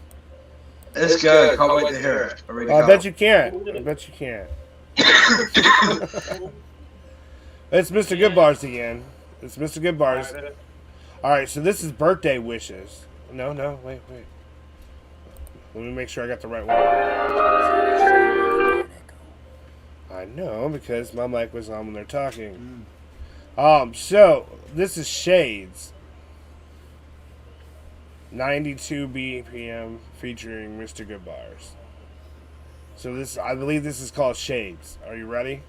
Let's go. Can't wait to hear it. I bet you can't. I bet you can't. It's Mr. Goodbars again. It's Mr. Goodbars. All right, so this is Birthday Wishes. No, wait. Let me make sure I got the right one. I know, because my mic was on when they're talking. So this is Shades. 92 BPM featuring Mr. Goodbars. So this, I believe this is called Shades. Are you ready?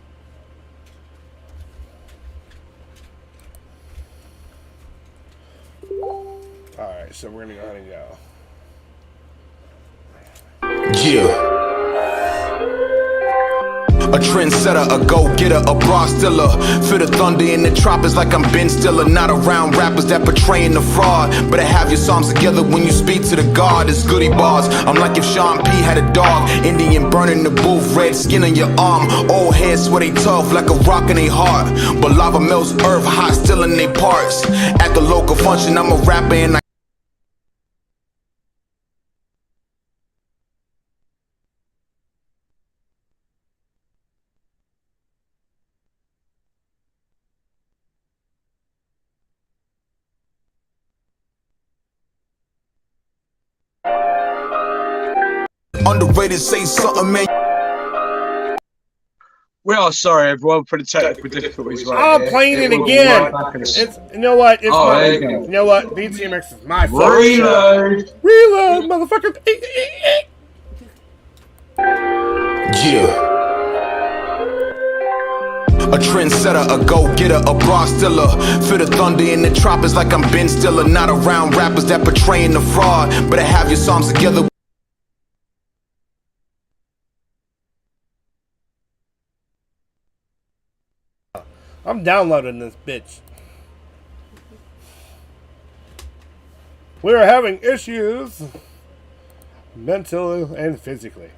Alright, so we're gonna go ahead and go. Yeah. A trendsetter, a go-getter, a bra stiller. Feel the thunder in the tropics like I'm Ben Stiller. Not around rappers that portraying the fraud. Better have your psalms together when you speak to the God. It's goody bars. I'm like if Sean P had a dog. Indian burning the booth, red skin on your arm. Old heads swear they tough like a rock in their heart. But lava melts earth hot still in their parts. At the local function, I'm a rapper and I underrated, say something, man. We are sorry, everyone, for the technical difficulties. I'm playing it again. It's, you know what? It's you know what? BTMX is my fault. Reload, motherfucker. Yeah. A trendsetter, a go-getter, a bra stiller. Feel the thunder in the tropics like I'm Ben Stiller. Not around rappers that portraying the fraud. Better have your psalms together. I'm downloading this bitch. We are having issues, mentally and physically.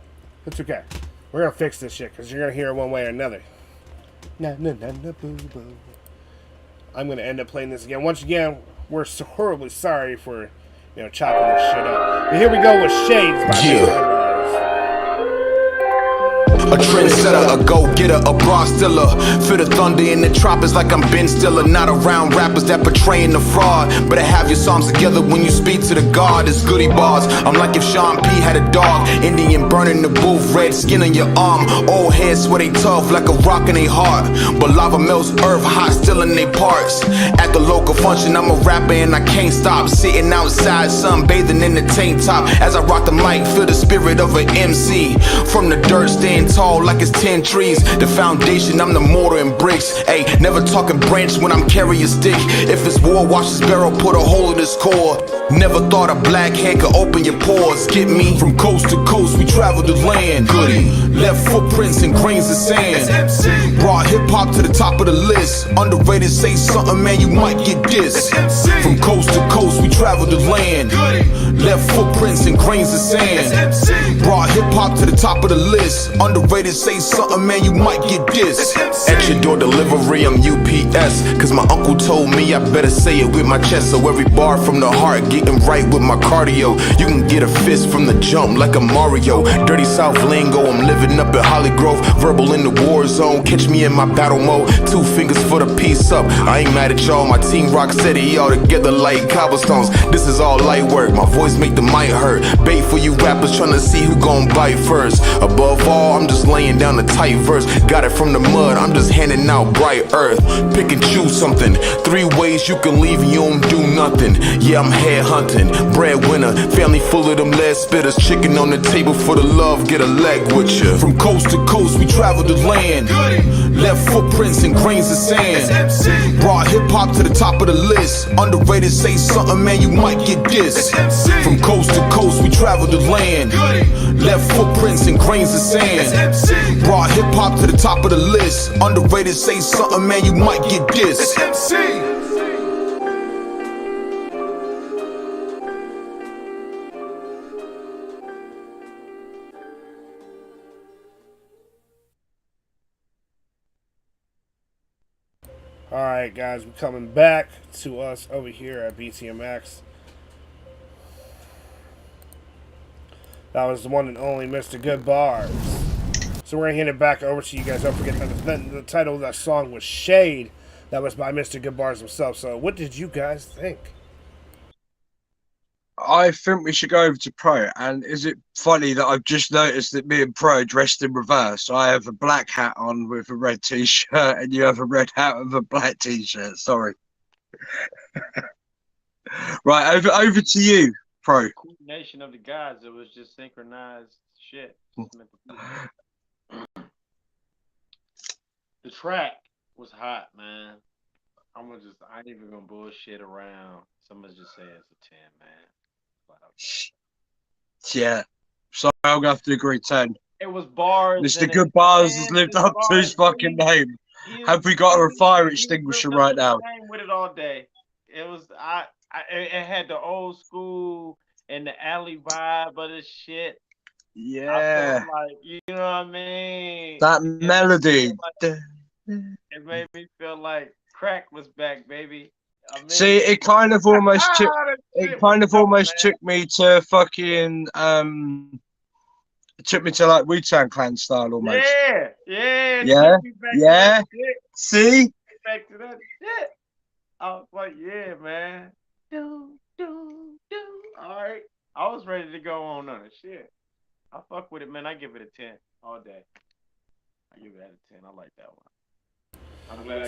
It's okay. We're gonna fix this shit because you're gonna hear it one way or another. Na na na na boo boo. I'm gonna end up playing this again. Once again, we're so horribly sorry for chopping this shit up. But here we go with Shades by Mr. A trendsetter, a go-getter, a bra stiller. Feel the thunder in the tropics like I'm Ben Stiller. Not around rappers that portraying the fraud. Better have your psalms together when you speak to the God. It's goody bars. I'm like if Sean P had a dog. Indian burning the booth, red skin on your arm. Old heads swear they tough like a rock in their heart. But lava melts earth hot still in their parts. At the local function, I'm a rapper and I can't stop. Sitting outside, sunbathing in the tank top. As I rock the mic, feel the spirit of an MC. From the dirt, stand tall like it's 10 trees. The foundation, I'm the mortar and bricks. Ayy, never talking branch when I'm carrying stick. If it's war, watch this barrel put a hole in this core. Never thought a black head could open your pores. Get me? From coast to coast, we traveled the land. Goody, left footprints and grains of sand. Brought hip-hop to the top of the list. Underrated, say something, man, you might get this. From coast to coast, we traveled the land. Left footprints and grains of sand. Brought hip-hop to the top of the list. Underrated, say something, man, you might get this. At your door delivery, I'm UPS. Cause my uncle told me I better say it with my chest. So every bar from the heart, getting right with my cardio. You can get a fist from the jump like a Mario. Dirty South lingo, I'm living up in Holly Grove. Verbal in the war zone, catch me in my battle mode. 2 fingers for the peace up. I ain't mad at y'all, my team rock steady all together like cobblestones. This is all light work, my voice make the mic hurt. Bait for you rappers trying to see who gon' bite first. Above all, I'm just just laying down a tight verse. Got it from the mud, I'm just handing out bright earth. Pick and choose something. 3 ways you can leave and you don't do nothing. Yeah, I'm head hunting, breadwinner, family full of them lead spitters. Chicken on the table for the love, get a leg with you. From coast to coast, we traveled the land. Left footprints and grains of sand. Brought hip hop to the top of the list. Underrated, say something, man, you might get this. From coast to coast, we traveled the land. Left footprints and grains of sand. Brought hip hop to the top of the list. Underrated, say something, man, you might get this. Alright, guys, we're coming back to us over here at BTMX. That was the one and only Mr. Good Bars. So we're going to hand it back over to you guys. Don't forget that the title of that song was Shade. That was by Mr. Good Bars himself. So what did you guys think? I think we should go over to Pro. And is it funny that I've just noticed that me and Pro are dressed in reverse? I have a black hat on with a red t-shirt, and you have a red hat with a black t-shirt. Sorry. Right, over to you, Pro. Coordination of the gods. It was just synchronized shit. The track was hot, man. I ain't even gonna bullshit around. Someone's just say it's a 10, man. Yeah. So I'm gonna have to agree 10. It was bars. Mr. Good Bars has lived up to his fucking name. Have we got a fire extinguisher right now? With it all day. It was it had the old school and the alley vibe of this shit. Yeah. Like, you know what I mean? That melody. It made me feel like crack was back, baby. I mean, see, it kind of almost took me to fucking it took me to like Wu-Tang Clan style almost. Yeah. See? Back to that shit. I was like, yeah, man. All right. I was ready to go on it. Shit. I fuck with it, man. I give it a 10 all day. I give it a 10. I like that one.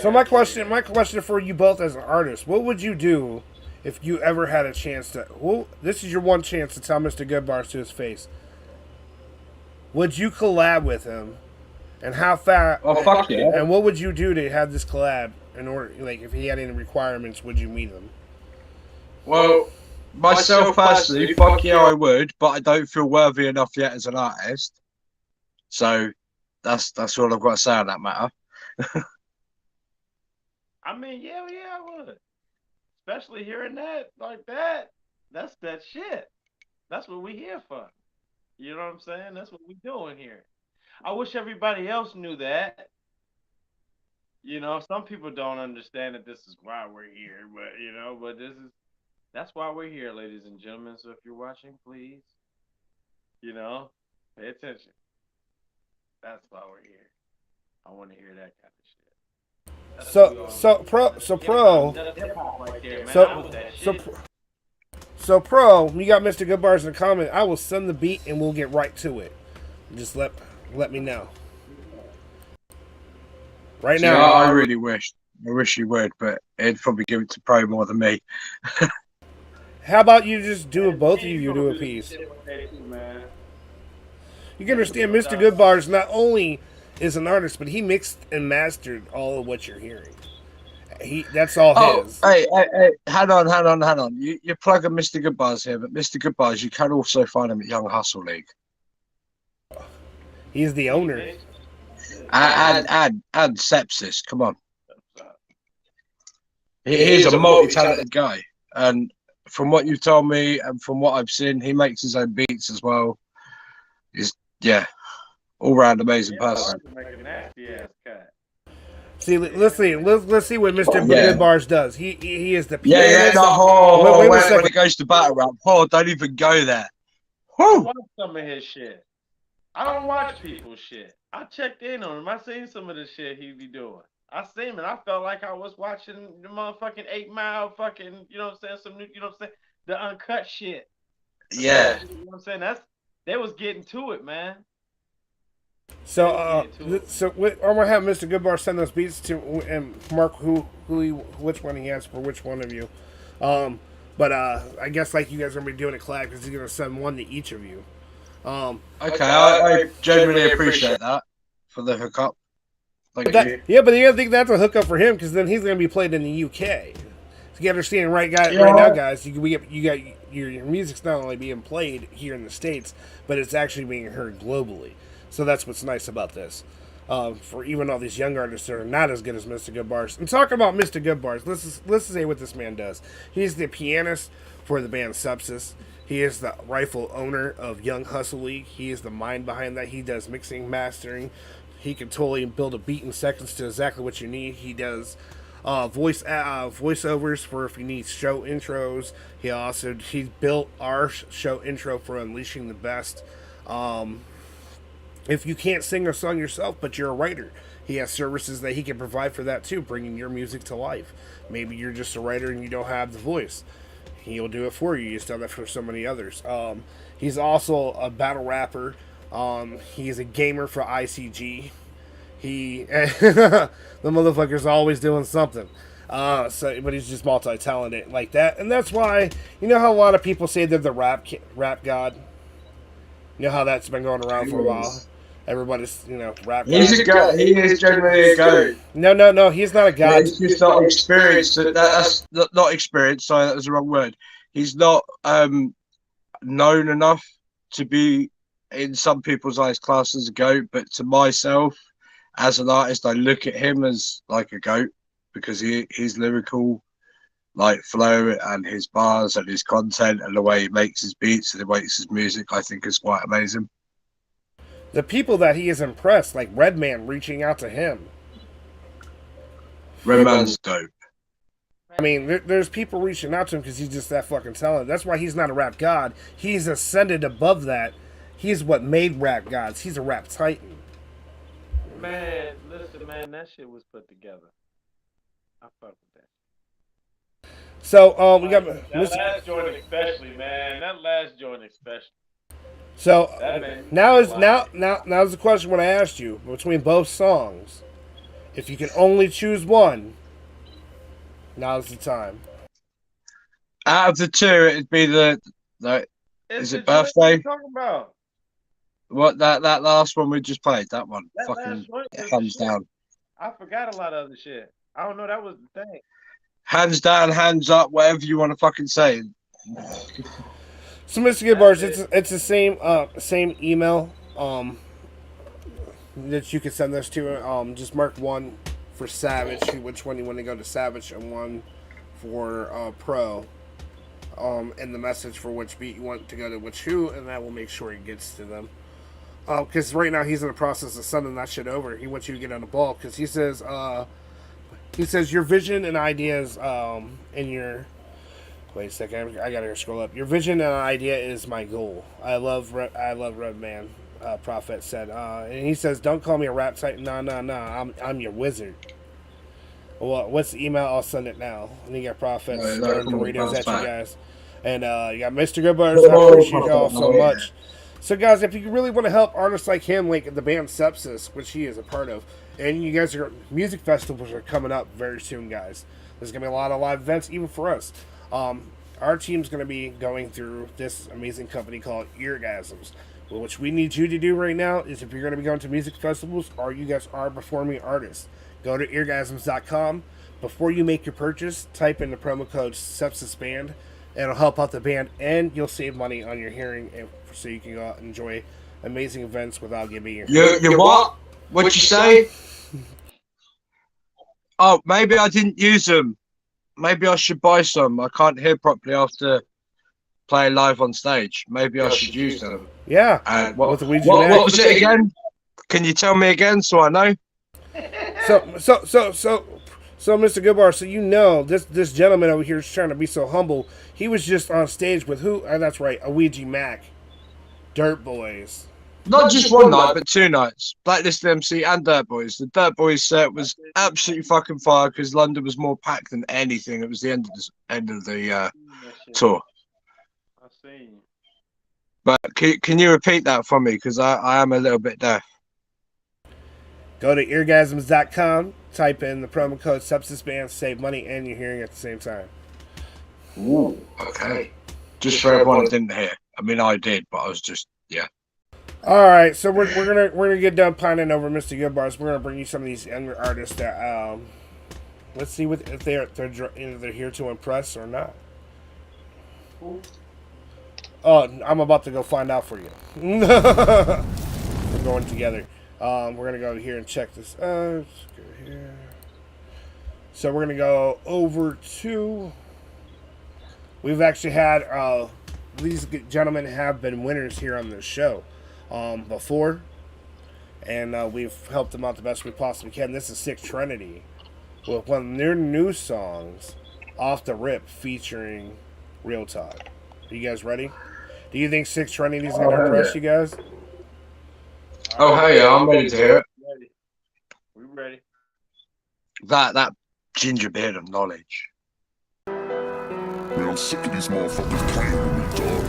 So my question for you both as an artist, what would you do if you ever had a chance to, well, this is your one chance to tell Mr. Goodbars to his face. Would you collab with him? And how far? Oh, fuck yeah. And what would you do to have this collab in order, like, if he had any requirements, would you meet him? Well, myself personally, fuck yeah, I would, but I don't feel worthy enough yet as an artist. So that's all I've got to say on that matter. I mean, yeah, I would. Especially hearing that, like that. That's that shit. That's what we here for. You know what I'm saying? That's what we doing here. I wish everybody else knew that. You know, some people don't understand that this is why we're here, but you know, that's why we're here, ladies and gentlemen. So if you're watching, please, you know, pay attention. That's why we're here. I want to hear that kind of shit. So Pro, you got Mr. Goodbars in the comment. I will send the beat and we'll get right to it. Just let me know. Right now. Yeah, I really wish you would, but it'd probably give it to Pro more than me. How about you just do it, both of you do a piece? You can understand Mr. Goodbars not only is an artist, but he mixed and mastered all of what you're hearing. That's all his. Hey, hang on. You're plugging Mr. Goodbars here, but Mr. Goodbars, you can also find him at Young Hustle League. He's the owner. And Sepsis, come on. He's a multi-talented guy, and from what you've told me and from what I've seen, he makes his own beats as well. He's all round amazing person. See, let's see what Mr. Goodbars does. He is the pianist. When it goes to battle rap, don't even go there. I watch some of his shit. I don't watch people's shit. I checked in on him. I seen some of the shit he be doing. I seen him and I felt like I was watching the motherfucking 8 Mile fucking, you know what I'm saying, some new, you know what I'm saying, the uncut shit. Yeah. You know what I'm saying? They was getting to it, man. So, Let's get into it. I'm gonna have Mr. Goodbar send those beats to and mark which one he has for which one of you. But I guess like you guys are gonna be doing a collab because he's gonna send one to each of you. Okay, I genuinely appreciate that for the hookup. Thank you. Yeah, but you gotta think that's a hookup for him because then he's gonna be played in the UK. So you understand, right, guys? Yeah. Right now, guys, you got your music's not only being played here in the States, but it's actually being heard globally. So that's what's nice about this. For even all these young artists that are not as good as Mr. Goodbars. And talking about Mr. Goodbars, let's say what this man does. He's the pianist for the band Sepsis. He is the rightful owner of Young Hustle League. He is the mind behind that. He does mixing, mastering. He can totally build a beat in seconds to exactly what you need. He does voiceovers for if you need show intros. He's built our show intro for Unleashing the Best. If you can't sing a song yourself, but you're a writer, he has services that he can provide for that too, bringing your music to life. Maybe you're just a writer and you don't have the voice. He'll do it for you. He's done that for so many others. He's also a battle rapper. He's a gamer for ICG. The motherfucker's always doing something. But he's just multi-talented like that, and that's why you know how a lot of people say they're the rap god. You know how that's been going around for a while. Everybody's rap. He's a god. He is genuinely a god. No, he's not a god. He's just not experienced. That's not experienced. Sorry, that was the wrong word. He's not known enough to be in some people's eyes classed as a goat, but to myself, as an artist, I look at him as like a goat because his lyrical like flow and his bars and his content and the way he makes his beats and the way he makes his music, I think is quite amazing. The people that he has impressed, like Redman reaching out to him. Redman's dope. I mean, there's people reaching out to him because he's just that fucking talented. That's why he's not a rap god. He's ascended above that. He's what made rap gods. He's a rap titan. Man, listen, man, that shit was put together. I fuck with that. So, we got that last joint especially, man. That last joint especially. So now's the question when I asked you between both songs, if you can only choose one, now's the time. Out of the two, it'd be is it Birthday? Talking about? What that last one we just played? That one, that fucking hands down. I forgot a lot of other shit. I don't know. That was the thing. Hands down, hands up, whatever you want to fucking say. So, Mr. Goodbars, it's the same email that you can send this to. Just mark one for Savage, which one you want to go to Savage, and one for Pro. And the message for which beat you want to go to which who, and that will make sure it gets to them. Because right now he's in the process of sending that shit over. He wants you to get on the ball because he says your vision and ideas in your. Wait a second, I gotta scroll up. Your vision and idea is my goal. I love Redman. Prophet said, and he says, "Don't call me a rap titan. No. I'm your wizard." Well, what's the email? I'll send it now. And you got Prophet throwing burritos at you guys, and you got Mr. Goodbars. I appreciate y'all so much. So, guys, if you really want to help artists like him, like the band Sepsis, which he is a part of, and you guys music festivals are coming up very soon, guys. There's gonna be a lot of live events, even for us. Our team's going to be going through this amazing company called Eargasms. What we need you to do right now is if you're going to be going to music festivals or you guys are performing artists, go to eargasms.com. Before you make your purchase, type in the promo code SepsisBand. It'll help out the band and you'll save money on your hearing so you can go out and enjoy amazing events without giving your You what? What'd you say? Oh, maybe I didn't use them. Maybe I should buy some. I can't hear properly after playing live on stage. Maybe I should use them. Yeah. What was it again? Can you tell me again so I know? So, Mr. Goodbar, so you know this gentleman over here is trying to be so humble. He was just on stage with who? That's right, Ouija Mac, Dirt Boys. Not just one night, but 2 nights. Blacklist MC and Dirt Boys. The Dirt Boys set was absolutely fucking fire because London was more packed than anything. It was the end of the tour. I see. But can you repeat that for me? Because I am a little bit deaf. Go to eargasms.com, type in the promo code Substance Band, save money and your hearing at the same time. Ooh, okay. Just for everyone that didn't hear. I mean, I did, but I was just, yeah. All right, so we're gonna get done pining over Mr. Goodbars. We're gonna bring you some of these younger artists that let's see if they're here to impress or not. Oh, I'm about to go find out for you. We're going together. We're gonna go here and check this. Let's go here. So we're gonna go over to. We've actually had these gentlemen have been winners here on this show before, and we've helped them out the best we possibly can. This is Sick Trinity with one of their new songs, Off the Rip, featuring Real Talk. Are you guys ready? Do you think Sick Trinity is going to impress you guys? Oh, hey, I'm ready to hear it. We ready. That ginger beard of knowledge. Man, I'm sick of these motherfuckers playing with me, dog.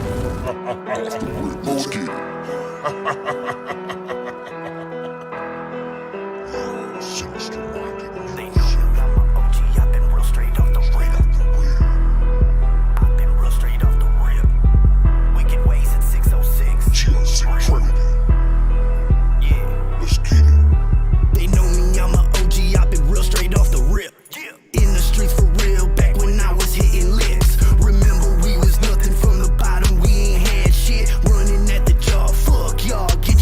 Off the rip, let's get it. Remember we was nothing from the bottom, we ain't had shit. Running at the job, fuck y'all, get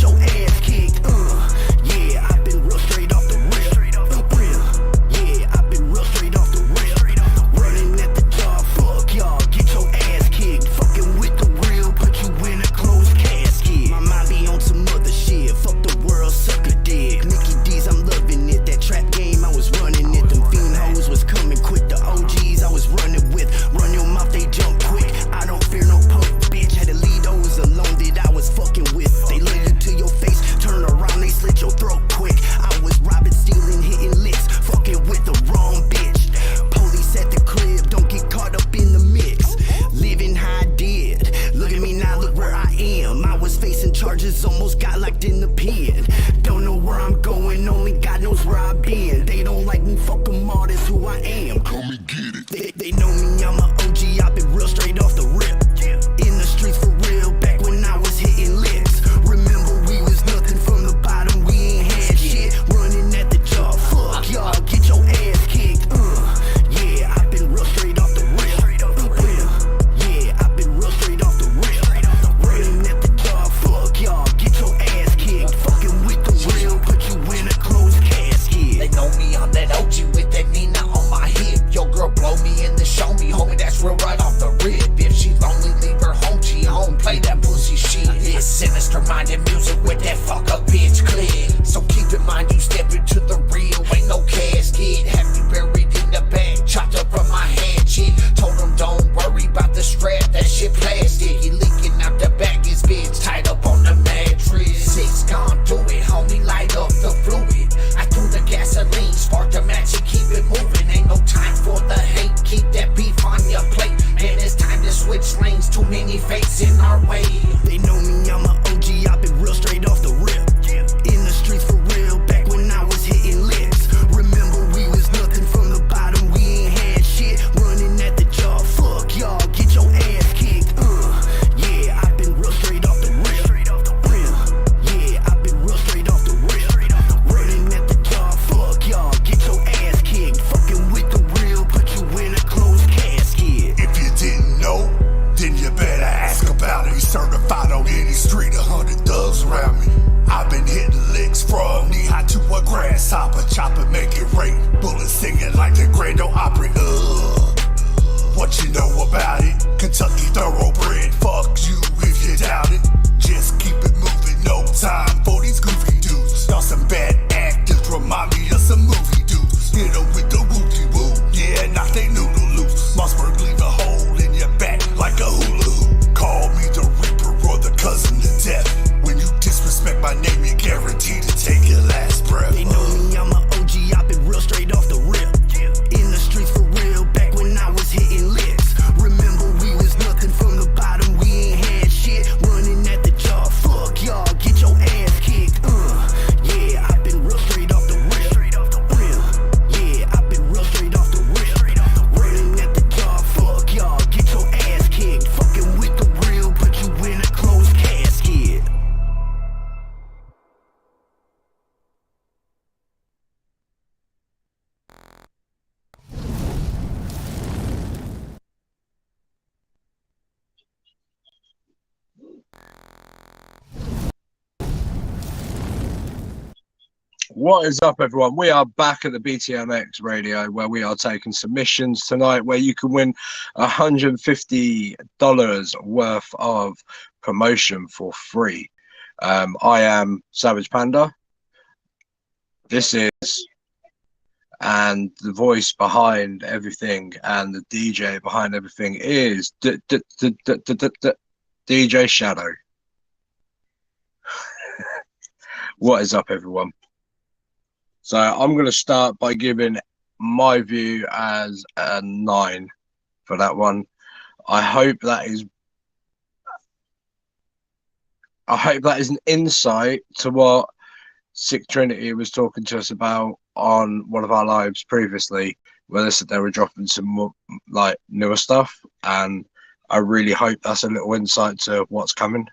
What is up, everyone? We are back at the BTMX Radio, where we are taking submissions tonight, where you can win $150 worth of promotion for free. I am Savage Panda. This is, and the voice behind everything and the DJ behind everything is DJ Shadow. What is up, everyone? So I'm going to start by giving my view as a 9 for that one. I hope that is an insight to what Sick Trinity was talking to us about on one of our lives previously, where they said they were dropping some more, like, newer stuff, and I really hope that's a little insight to what's coming.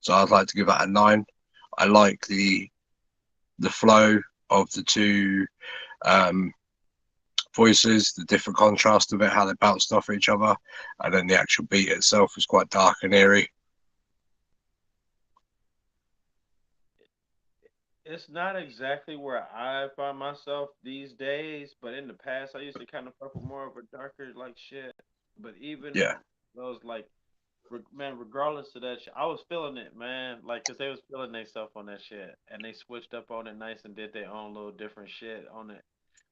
So I'd like to give that a 9. I like the flow of the two voices, the different contrast of it, how they bounced off each other, and then the actual beat itself was quite dark and eerie. It's not exactly where I find myself these days, but in the past I used to kind of fuck with more of a darker like shit. But even those like, man, regardless of that shit, I was feeling it, man. Like, cause they was feeling themselves on that shit, and they switched up on it nice and did their own little different shit on it.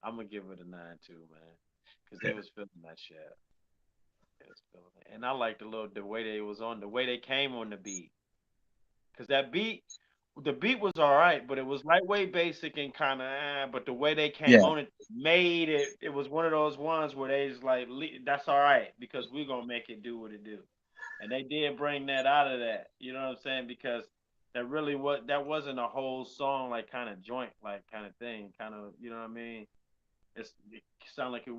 I'm gonna give it a 9 too, man, cause they was feeling that shit. They was feeling it. And I liked the way they was on, the way they came on the beat, cause that beat. The beat was all right, but it was lightweight, basic, and kind of. But the way they came on it made it. It was one of those ones where they was like, "That's all right," because we're gonna make it do what it do. And they did bring that out of that. You know what I'm saying? Because that wasn't a whole song like kind of joint like kind of thing. Kind of, you know what I mean? It sounded like it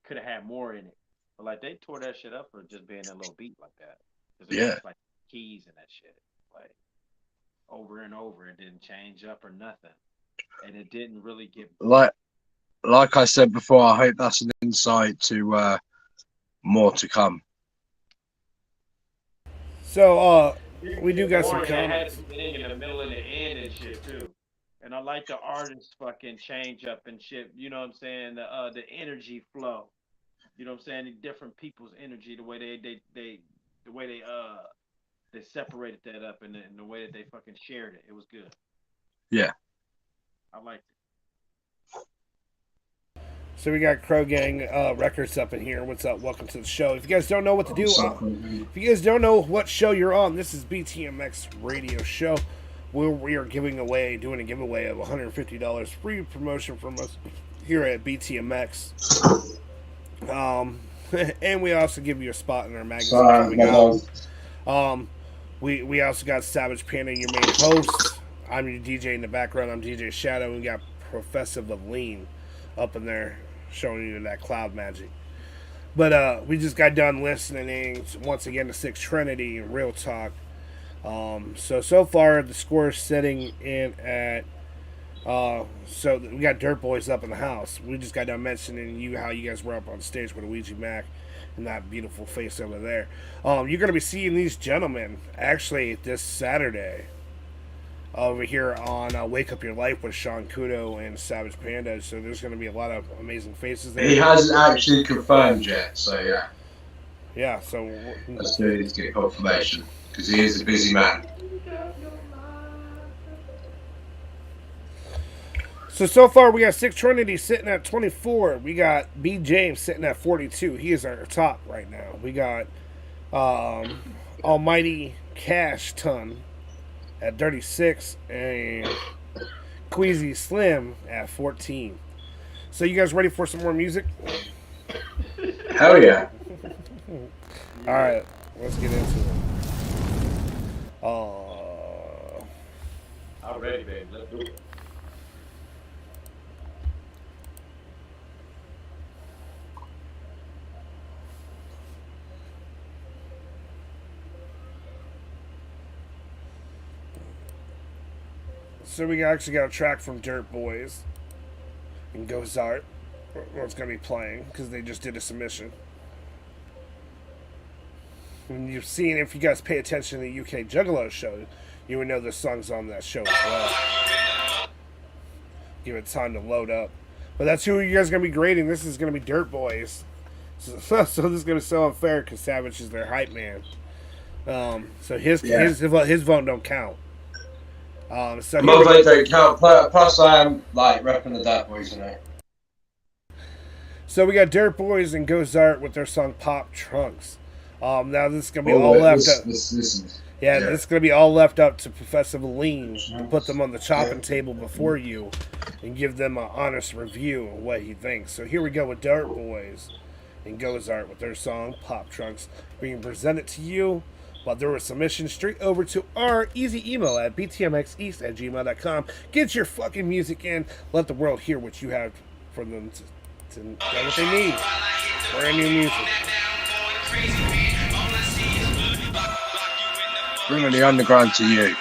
could have had more in it. But like they tore that shit up for just being a little beat like that. Because it was like keys and that shit. Like over and over, it didn't change up or nothing, and it didn't really get like I said before. I hope that's an insight to more to come. So we do got some comments. Had the in the middle and the end and shit too, and I like the artists fucking change up and shit. You know what I'm saying? The energy flow. You know what I'm saying? The different people's energy, the way they separated that up and the way that they fucking shared it. It was good. Yeah. I liked it. So we got Crow Gang Records up in here. What's up? Welcome to the show. If you guys don't know what to do, if you guys don't know what show you're on, this is BTMX Radio Show, where we are doing a giveaway of $150 free promotion from us here at BTMX. And we also give you a spot in our magazine coming out. We also got Savage Panda, your main host. I'm your DJ in the background. I'm DJ Shadow. We got Professor Lean up in there showing you that cloud magic. But we just got done listening once again to Sick Trinity and Real Talk. So far the score is sitting in at so we got Dirt Boys up in the house. We just got done mentioning how you guys were up on stage with Luigi Mac and that beautiful face over there. You're going to be seeing these gentlemen actually this Saturday over here on Wake Up Your Life with Sean Kudo and Savage Panda. So there's going to be a lot of amazing faces there. He hasn't actually confirmed yet, so yeah. Yeah, so I still need to get confirmation because he is a busy man. So far we got Sick Trinity sitting at 24. We got B James sitting at 42. He is our top right now. We got Almighty Cash Ton at 36 and Queasy Slim at 14. So you guys ready for some more music? Hell yeah. Alright, let's get into it. I'm ready, baby. Let's do it. So we actually got a track from Dirt Boys and Gozart. What's going to be playing because they just did a submission. And you've seen, if you guys pay attention to the UK Juggalo show, you would know the song's on that show as well. Give it time to load up. But that's who you guys are going to be grading. This is going to be Dirt Boys. So this is going to be so unfair because Savage is their hype man. So his vote don't count. So my vote don't count. Plus, I am like repping the Dirt Boys, you know. So we got Dirt Boys and Gozart with their song "Pop Trunks." Now this is gonna be all left up. This is gonna be all left up to Professor Lean to put them on the chopping table before you and give them an honest review of what he thinks. So here we go with Dirt Boys and Gozart with their song "Pop Trunks" being presented to you. While there was submission straight over to our easy email at btmxeast@gmail.com. Get your fucking music in. Let the world hear what you have for them to get what they need. Brand new music. Bringing the underground to you.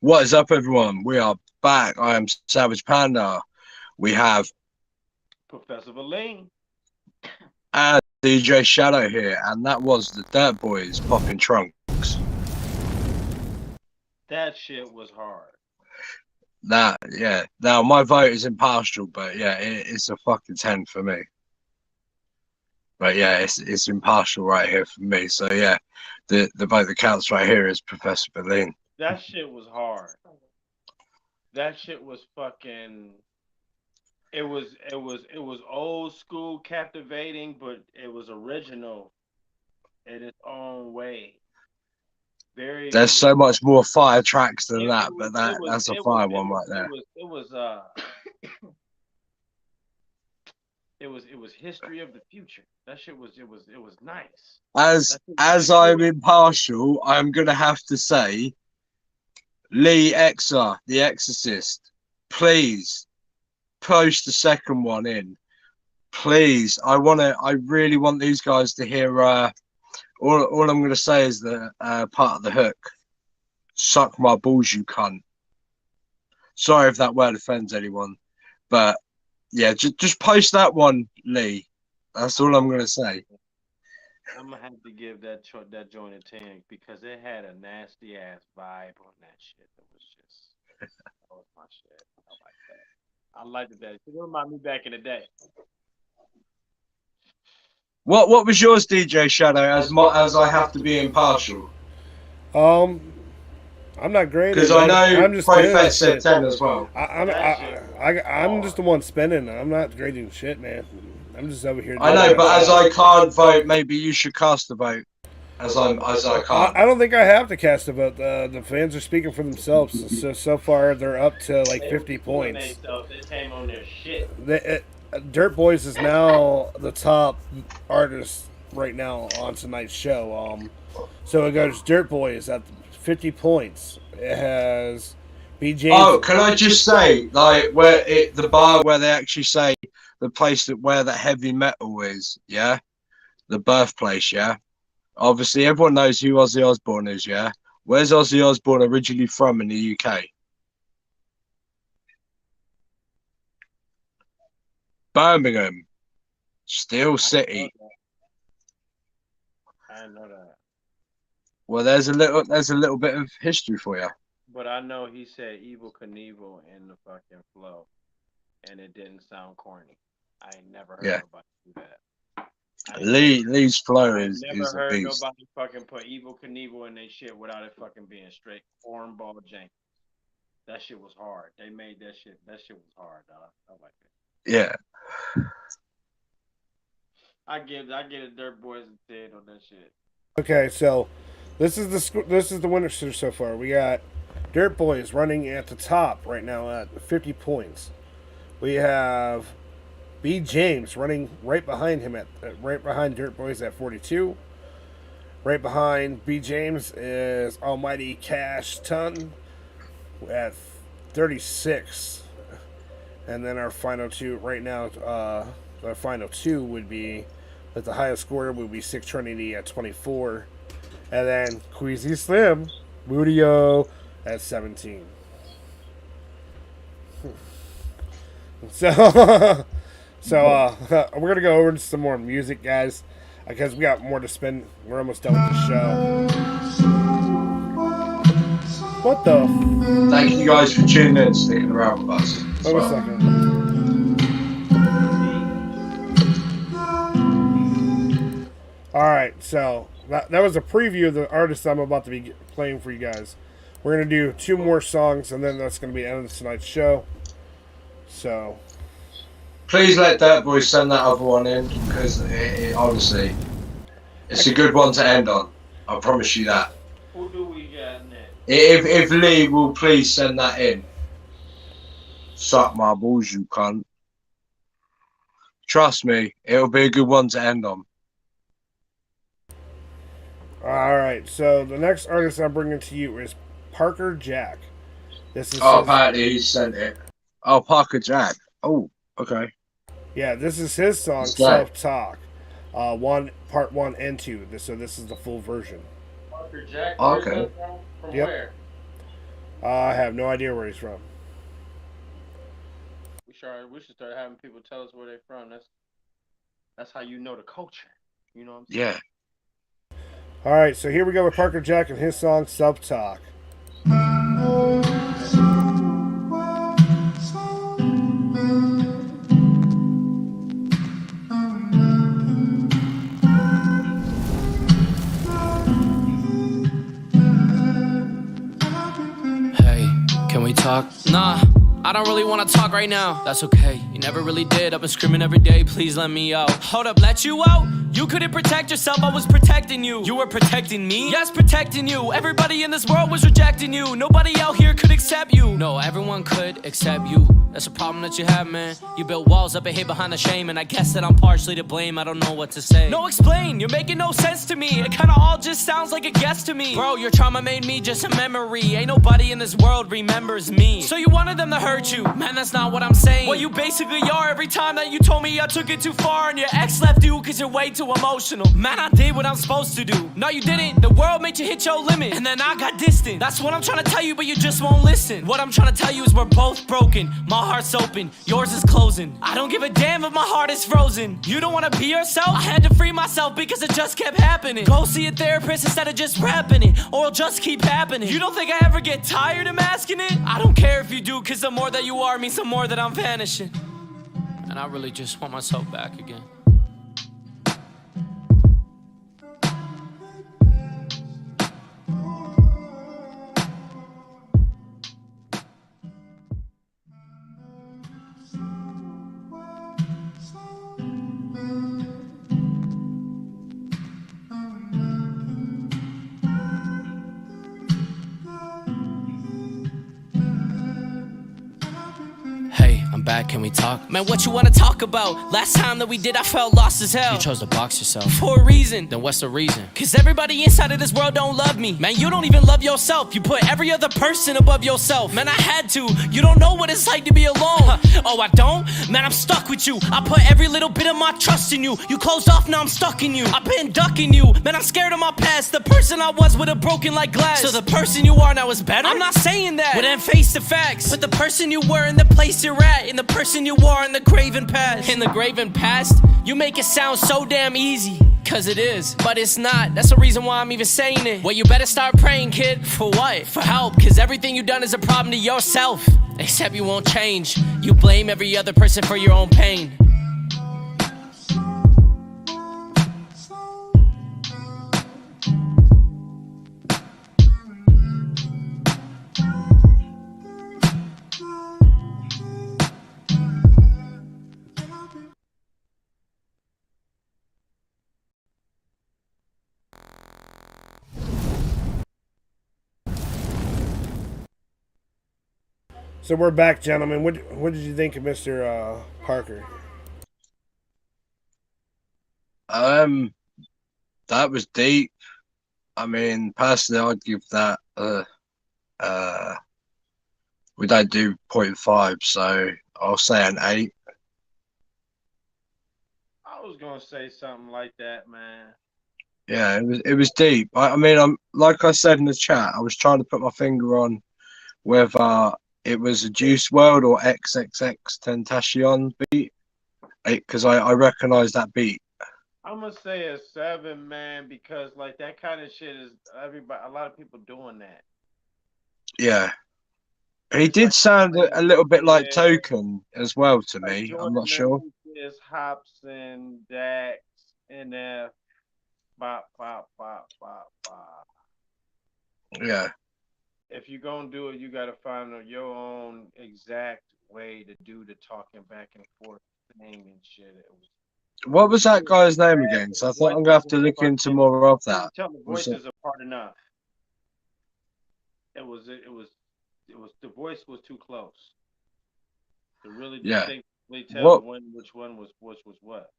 What is up, everyone? We are back. I am Savage Panda. We have Professor Valine and DJ Shadow here, and that was the Dirt Boys popping trunks. That shit was hard. Yeah. Now my vote is impartial, but yeah, it's a fucking 10 for me. But yeah, it's impartial right here for me. So yeah, the vote that counts right here is Professor Valine. That shit was hard. That shit was fucking. It was old school, captivating, but it was original in its own way. There's so much more fire tracks than that, but that's a fire one right there. It was history of the future. That shit was nice. As I'm impartial, I'm gonna have to say, Lee Exer, The Exorcist, please post the second one in. Please, I really want these guys to hear. All I'm gonna say is the part of the hook. Suck my balls, you cunt. Sorry if that word offends anyone, but yeah, just post that one, Lee. That's all I'm gonna say. I'm gonna have to give that joint a 10 because it had a nasty ass vibe on that shit. That was just that was my shit. I like that. I liked that. It reminded me back in the day. What was yours, DJ Shadow? As I have to be impartial. I'm not great. Because I know I'm just Prophet said 10 as well. I'm just the one spinning. I'm not grading shit, man. I'm just over here. I know, but as I can't vote, maybe you should cast a vote. As I can't. I don't think I have to cast a vote. The fans are speaking for themselves. So far they're up to like 50 points. They came on their shit. Dirt Boys is now the top artist right now on tonight's show. So it goes Dirt Boys at 50 points. It has BJ. Oh, can I just say, like, the bar where they actually say the place where the heavy metal is, yeah, the birthplace, yeah. Obviously, everyone knows who Ozzy Osbourne is, yeah. Where's Ozzy Osbourne originally from in the UK? Birmingham, Steel City. I know that. Well, there's a little bit of history for you. But I know he said Evel Knievel in the fucking flow, and it didn't sound corny. I ain't never heard nobody do that. Lee's flow is never a heard beast. nobody fucking put Evel Knievel in their shit without it fucking being straight cornball Jenkins. That shit was hard. They made that shit. That shit was hard, dog. I like it. Yeah. I get a Dirt Boys a 10 on that shit. Okay, so this is the winner so far. We got Dirt Boys running at the top right now at 50 points. We have B. James running right behind him right behind Dirt Boys at 42. Right behind B. James is Almighty Cash Ton at 36. And then our final two right now, our final two would be, at the highest score would be Sick Trinity at 24. And then Queasy Slim, Moodio at 17. So we're going to go over to some more music, guys, because we got more to spin. We're almost done with the show. What the? Thank you guys for tuning in and sticking around with us. Wait a second. Alright, so that was a preview of the artists I'm about to be playing for you guys. We're going to do 2 more songs, and then that's going to be the end of tonight's show. So, please let Dirt Boys send that other one in, because it honestly, it's a good one to end on. I promise you that. Who do we got next? If Lee will please send that in. Suck my balls, you cunt. Trust me, it'll be a good one to end on. alright, so the next artist I'm bringing to you is Parker Jack. This is apparently he sent it. Oh, Parker Jack. Oh, okay. Yeah, this is his song, Self Talk. Part 1 and 2. So this is the full version. Parker Jack. Okay. From Yep. where? I have no idea where he's from. We should start having people tell us where they're from. That's how you know the culture. You know what I'm Yeah. saying? Alright, so here we go with Parker Jack and his song, Self Talk. Can we talk? Nah, I don't really wanna talk right now. That's okay, you never really did. I've been screaming every day, please let me out. Hold up, let you out? You couldn't protect yourself, I was protecting you. You were protecting me? Yes, protecting you. Everybody in this world was rejecting you. Nobody out here could accept you. No, everyone could except you. That's a problem that you have, man. You built walls up and hid behind the shame, and I guess that I'm partially to blame. I don't know what to say. No, explain, you're making no sense to me. It kinda all just sounds like a guess to me. Bro, your trauma made me just a memory. Ain't nobody in this world remembers me. So you wanted them to hurt you? Man, that's not what I'm saying. Well, you basically are every time that you told me I took it too far, and your ex left you cause you're way too too emotional. Man, I did what I'm supposed to do. No, you didn't. The world made you hit your limit, and then I got distant. That's what I'm trying to tell you, but you just won't listen. What I'm trying to tell you is we're both broken. My heart's open, yours is closing. I don't give a damn if my heart is frozen. You don't wanna be yourself? I had to free myself because it just kept happening. Go see a therapist instead of just rapping it, or it'll just keep happening. You don't think I ever get tired of masking it? I don't care if you do, cause the more that you are means the more that I'm vanishing. And I really just want myself back again. Back, can we talk? Man, what you wanna talk about? Last time that we did, I felt lost as hell. You chose to box yourself for a reason. Then what's the reason? Cause everybody inside of this world don't love me. Man, you don't even love yourself. You put every other person above yourself. Man, I had to. You don't know what it's like to be alone. Oh, I don't? Man, I'm stuck with you. I put every little bit of my trust in you. You closed off, now I'm stuck in you. I've been ducking you. Man, I'm scared of my past. The person I was would've broken like glass. So the person you are now is better? I'm not saying that. Well, then face the facts. Put the person you were in the place you're at, in the person you are in the graven past. In the graven past? You make it sound so damn easy. Cause it is, but it's not. That's the reason why I'm even saying it. Well, you better start praying, kid. For what? For help. Cause everything you've done is a problem to yourself. Except you won't change. You blame every other person for your own pain. So we're back, gentlemen. What did you think of Mr. Parker? That was deep. I mean, personally, I'd give that we don't do 0.5, so I'll say an 8. I was gonna say something like that, man. Yeah, it was deep. I mean, I'm like I said in the chat, I was trying to put my finger on whether it was a Juice WRLD or XXX Tentacion beat, because I recognize that beat. I'm gonna say a 7, man, because like that kind of shit is everybody. A lot of people doing that. Yeah, he did sound a little bit like Token as well to me. I'm not sure. It's Hobson, Dax, NF, bop, bop, bop, bop, bop. Yeah. If you're gonna do it, you gotta find your own exact way to do the talking back and forth thing and shit. What was that guy's name again? So I thought I'm gonna have to look into more of that. Tell the voices apart enough. It was the voice was too close to really distinctly tell which one was what.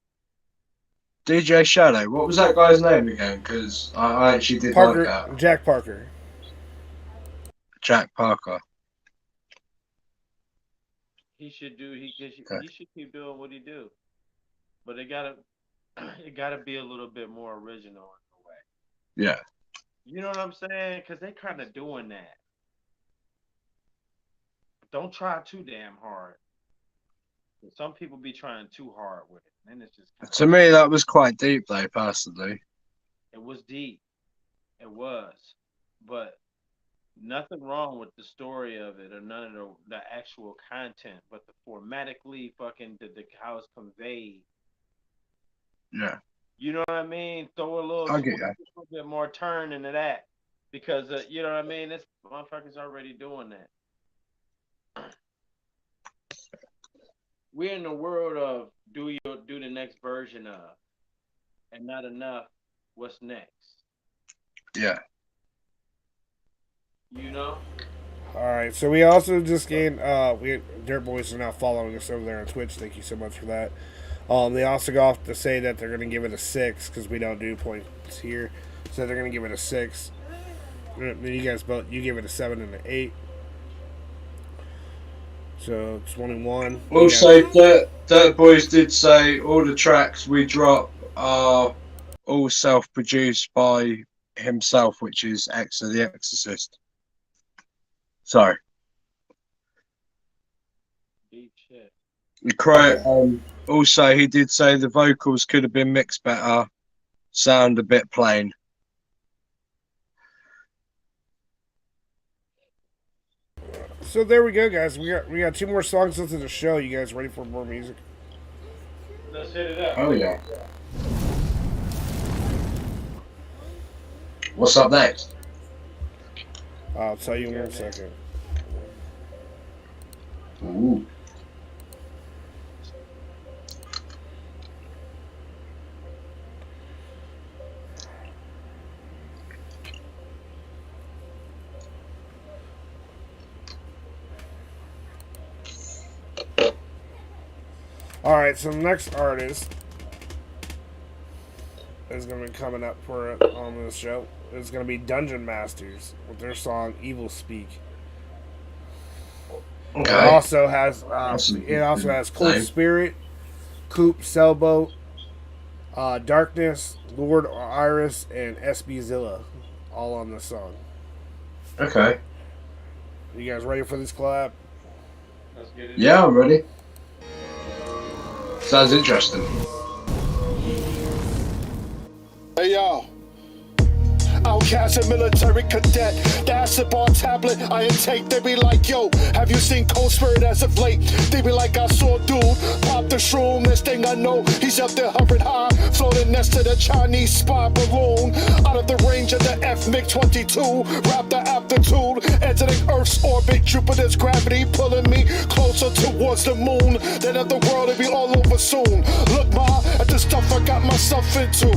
DJ Shadow. What was that guy's name again? Because I actually did Parker, like that. Jack Parker. Jack Parker. He should keep doing what he do, but it gotta be a little bit more original in a way. Yeah. You know what I'm saying? Because they kind of doing that. Don't try too damn hard. Some people be trying too hard with it, and it's just. To me, that was quite deep, though. Personally, it was deep. It was, but. Nothing wrong with the story of it or none of the actual content, but the formatically fucking the how it's conveyed. Yeah. You know what I mean? Throw a little bit more turn into that because you know what I mean. This motherfucker's already doing that. We're in the world of do the next version of, and not enough. What's next? Yeah. You know. All right, so we also just gained. Dirt Boys are now following us over there on Twitch. Thank you so much for that. They also go off to say that they're going to give it a 6 because we don't do points here, so they're going to give it a 6. You guys you give it a 7 and an 8. So 21. Also, Dirt Boys did say all the tracks we drop are all self-produced by himself, which is X of the Exorcist. Sorry. Deep shit. Also, he did say the vocals could have been mixed better, sound a bit plain. So there we go, guys. We got 2 more songs left of the show. You guys ready for more music? Let's hit it up. Oh yeah. What's up next? I'll tell you in 1 second. Ooh. Alright, so the next artist is going to be coming up on this show. It's going to be Dungeon Masters with their song Evil Speak. Okay. It also has Cold Spirit, Coop, Sailboat, Darkness, Lord Iris, and SB Zilla all on this song. Okay. You guys ready for this collab? Let's get it. Yeah, I'm ready. Sounds interesting. Hey yo, outcast and military cadet. The acid bar tablet I intake. They be like, yo, have you seen Cold Spirit as of late? They be like, I saw dude pop the shroom. This thing I know, he's up there hovering high, floating next to the Chinese spy balloon. Out of the range of the FMiG-22, wrap the aptitude, exiting Earth's orbit. Jupiter's gravity pulling me closer towards the moon. Then of the world, it'll be all over soon. Look, ma, at the stuff I got myself into.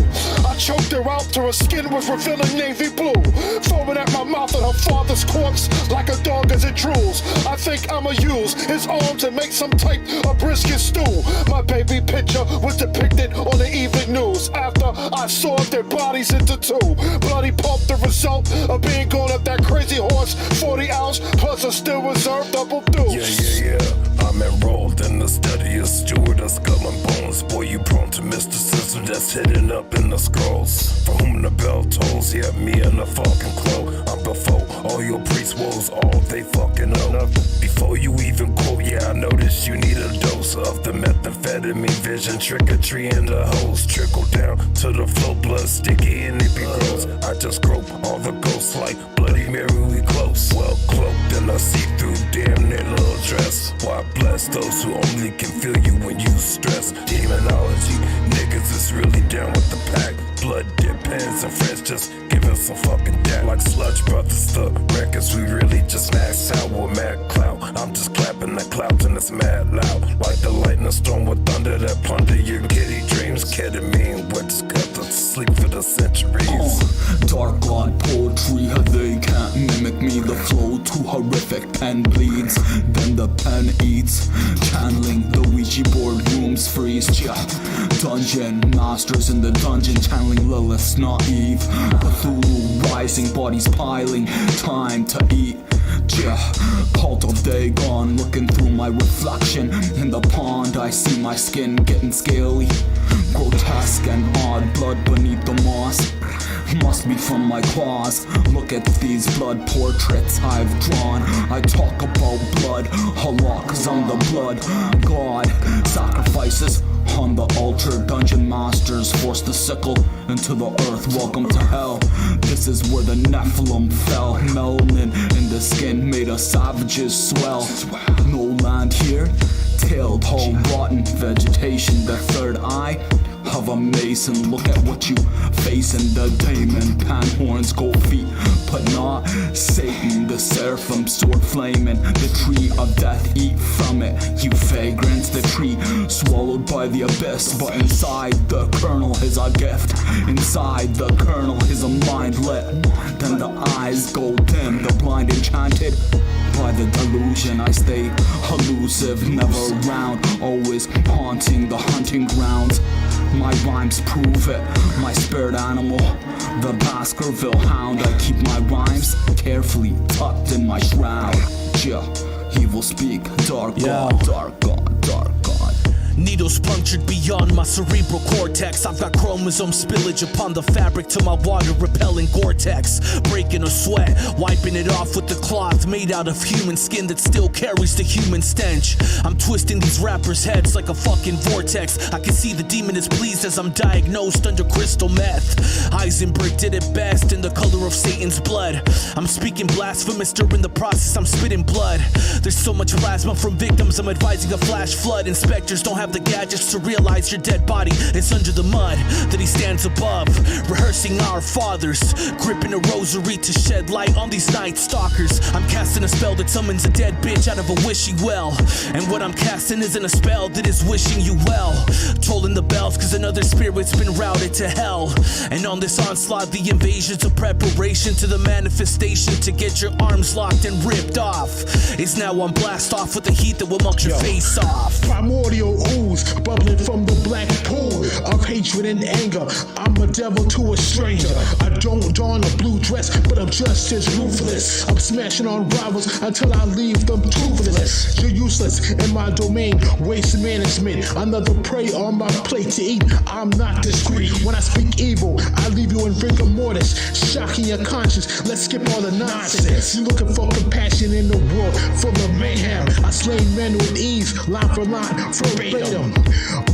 I choked her out till her skin was revealing navy blue, foaming at my mouth and her father's corpse like a dog as it drools. I think I'ma use his arm to make some type of brisket stew. My baby picture was depicted on the evening news after I sawed their bodies into 2. Bloody pulp, the result of being gone up that crazy horse. 40 ounce plus a still reserved double deuce. Yeah. I'm enrolled in the study of steward of skull and bones. Boy, you prone to mysticism that's hidden up in the scrolls. For whom the bell tolls, yeah, me and the fucking crow. I'm before all your priest woes, all they fucking know. Before you even quote, yeah, I noticed you need a dose of the methamphetamine vision. Trick-or-treat in the hose, trickle down to the flow, blood sticky and it be gross. I just grope all the ghosts like Bloody Mary, we close. Well cloaked in a see-through damn near little dress. Why bless those who only can feel you when you stress. Demonology, niggas is really down with the pack. Blood dip pens and friends just giving some fucking dap. Like Sludge Brothers, the records we really just max out with mad clout. I'm just clapping the clouds and it's mad loud. Like the lightning storm with thunder that plunder your kitty dreams. Ketamine, what just cut to sleep for the centuries. Dark god poetry, they can't mimic me. The flow too horrific, pen bleeds, then the pen eats. Channeling the Ouija board rooms freeze, yeah. Dungeon masters in the dungeon, channeling Lilith's naive. Cthulhu rising, bodies piling, time to eat. Yeah, cult of Dagon, looking through my reflection. In the pond I see my skin getting scaly, grotesque and odd, blood beneath the moss. Must be from my claws. Look at these blood portraits I've drawn. I talk about blood, Allah, cause I'm the blood god. Sacrifices on the altar, dungeon masters force the sickle into the earth. Welcome to hell. This is where the Nephilim fell. Melanin in the skin made us savages swell. No land here, tailed, whole rotten vegetation. The third eye of a mason. Look at what you facing. The daemon, pan horns, gold feet, but not Satan. The seraphim, sword flaming. The tree of death, eat from it, you vagrants. The tree swallowed by the abyss, but inside the kernel is a gift. Inside the kernel is a mind lit. Then the eyes go dim, the blind enchanted by the delusion. I stay elusive, never around, always haunting the hunting grounds. My rhymes prove it, my spirit animal, the Baskerville hound. I keep my rhymes carefully tucked in my shroud. Yeah, he will speak, dark god, dark god, dark god. Needles punctured beyond my cerebral cortex. I've got chromosome spillage upon the fabric to my water repelling Gore-Tex. Breaking a sweat, wiping it off with the cloth made out of human skin that still carries the human stench. I'm twisting these rappers' heads like a fucking vortex. I can see the demon is pleased as I'm diagnosed under crystal meth. Heisenberg did it best in the color of Satan's blood. I'm speaking blasphemous during the process, I'm spitting blood. There's so much plasma from victims, I'm advising a flash flood. Inspectors don't have the gadgets to realize your dead body is under the mud that he stands above, rehearsing our fathers, gripping a rosary to shed light on these night stalkers. I'm casting a spell that summons a dead bitch out of a wishing well, and what I'm casting isn't a spell that is wishing you well. Tolling the bells cause another spirit's been routed to hell, and on this onslaught the invasion's a preparation to the manifestation to get your arms locked and ripped off. Is now on blast off with the heat that will melt your face off. Primordial ooze bubbling from the black pool of hatred and anger. I'm a devil to a stranger. I don't don a blue dress, but I'm just as ruthless. I'm smashing on rivals until I leave them toothless. You're useless in my domain, waste management. Another prey on my plate to eat. I'm not discreet. When I speak evil, I leave you in rigor mortis, shocking your conscience. Let's skip all the nonsense. You're looking for compassion in the world full of mayhem. I slay men with ease, line for line, verbatim.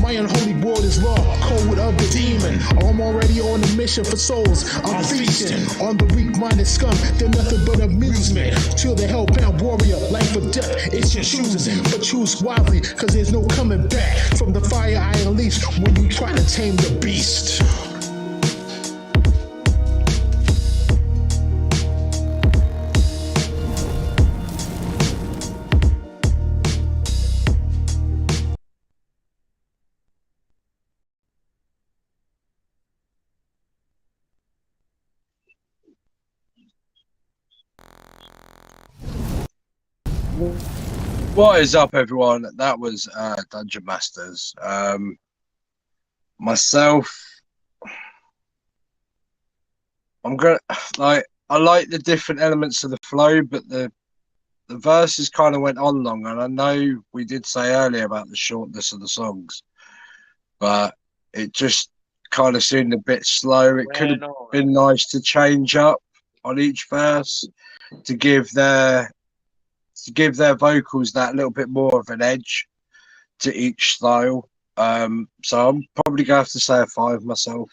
My unholy word is law, code of the demon. I'm already on a mission for souls. I'm feasting on the weak-minded scum. They're nothing but amusement. Till the hellbound warrior, life or death, it's your choosing. But choose wisely, cause there's no coming back from the fire I unleash when you try to tame the beast. What is up, everyone? That was Dungeon Masters. Myself, I'm gonna I like the different elements of the flow, but the verses kind of went on long, and I know we did say earlier about the shortness of the songs, but it just kind of seemed a bit slow. It could have been nice to change up on each verse to give their vocals that little bit more of an edge to each style. So I'm probably gonna have to say a 5 myself.